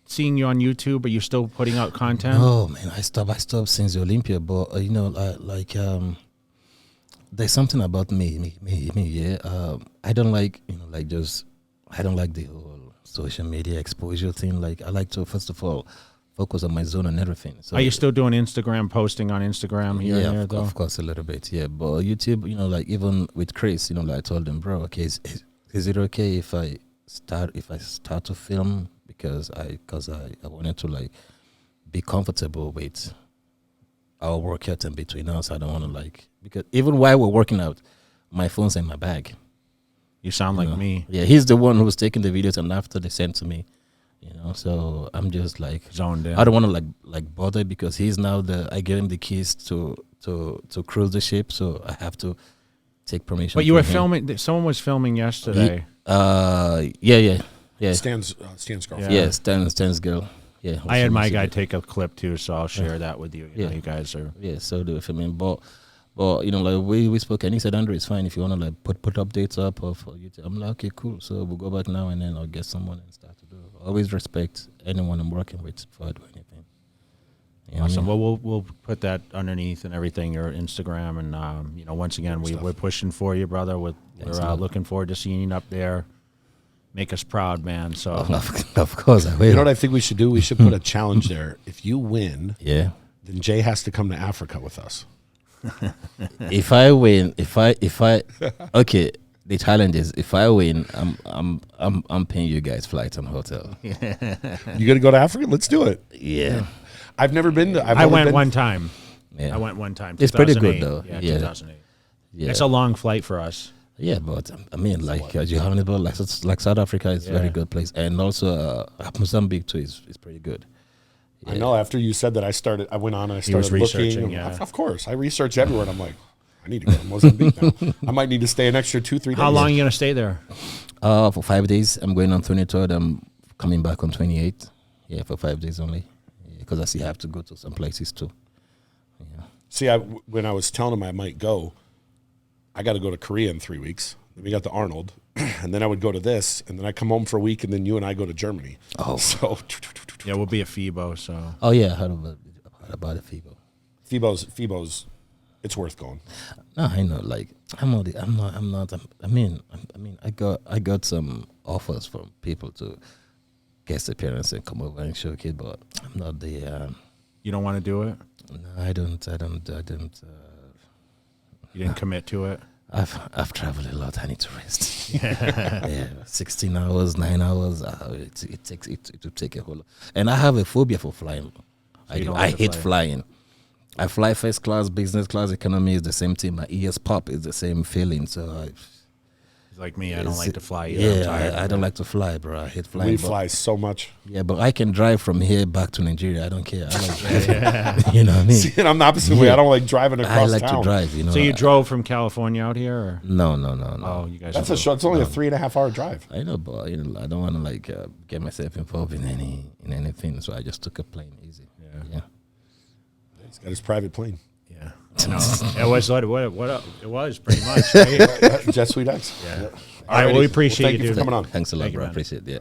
seeing you on YouTube. Are you still putting out content? Oh man, I stopped since the Olympia, but there's something about me. Yeah, I don't like I don't like the whole social media exposure thing. Like I like to first of all focus on my zone and everything. So are you still doing Instagram, posting on Instagram here and there, though? Of course, a little bit, yeah. But YouTube, even with Chris, I told him, bro, okay, is it okay if I start to film because I wanted to be comfortable with our workout in between us. I don't want to because even while we're working out, my phone's in my bag. You sound like me. Yeah, he's the one who's taking the videos, and after they send to me. So I'm just zoned in. I don't want to bother because he's now I gave him the keys to cruise the ship, so I have to take permission. But you were filming. Someone was filming yesterday. Yeah. Stan's girl. Yeah, Stan's girl. Yeah. I had my guy take a clip too, so I'll share that with you. You guys are. Yeah, so do it for me. But But like we spoke, and he said, Andrew, it's fine if you want to like put updates up or for you. I'm like, okay, cool. So we'll go back now and then I'll get someone and start to do. Always respect anyone I'm working with before I do anything. You know Awesome. what I mean? Well, we'll put that underneath and everything, your Instagram, and once again, we're pushing for you, brother. We're looking forward to seeing you up there. Make us proud, man. So of course I will. You know what I think we should do? We should put a challenge there. If you win, yeah, then Jay has to come to Africa with us. If I win, okay. The challenge is if I win, I'm paying you guys flights and hotel. You gonna go to Africa? Let's do it. Yeah. I've never been to. I went one time. Yeah. I went one time. It's pretty good though. Yeah, Yeah. 2008. Yeah. It's a long flight for us. Yeah, but I mean, like Johannesburg, like South Africa is a very good place, and also Mozambique too is pretty good. Yeah. I know. After you said that, I went on and I started researching, looking. yeah. Of course, I research everywhere, and I'm like, I need to go to Mozambique now. I might need to stay an extra 2-3 days. How long are you gonna stay there? For 5 days. I'm going on 23rd. I'm coming back on 28th. Yeah, for 5 days only. Because I still have to go to some places too. Yeah. See, when I was telling him I might go, I got to go to Korea in 3 weeks. Then we got the Arnold, and then I would go to this, and then I come home for a week, and then you and I go to Germany. Oh, so yeah, we'll be at FIBO. So yeah, I heard about the FIBO. FIBO's, it's worth going. No, I know. Like I'm not. I mean, I got some offers from people to guest appearance and come over and showcase, but I'm not the. You don't want to do it? No, I don't. You didn't commit to it. I've traveled a lot. I need to rest. Yeah, 16 hours, 9 hours. It will take a whole lot. And I have a phobia for flying. So I hate flying. I fly first class, business class, economy is the same thing. My ears pop. It's the same feeling. So like me, I don't like to fly either. Yeah, I don't like to fly, bro. I hate flying. We fly so much. Yeah, but I can drive from here back to Nigeria. I don't care. I like driving. You know what I mean? See, and I'm the opposite way. I don't like driving across I like town. to drive, you know. So you drove from California out here? Or? No. Oh, you guys. That's a short. It's only a 3.5 hour drive. I know, but I don't want to get myself involved in anything. So I just took a plane easy. Yeah. He's got his private plane. Yeah. No, it was what it was pretty much. Right? Jet Suite X. Yeah. All right. Well, we appreciate thank you for coming on. Thanks a lot, Thank you, bro. man. Appreciate it. Yeah.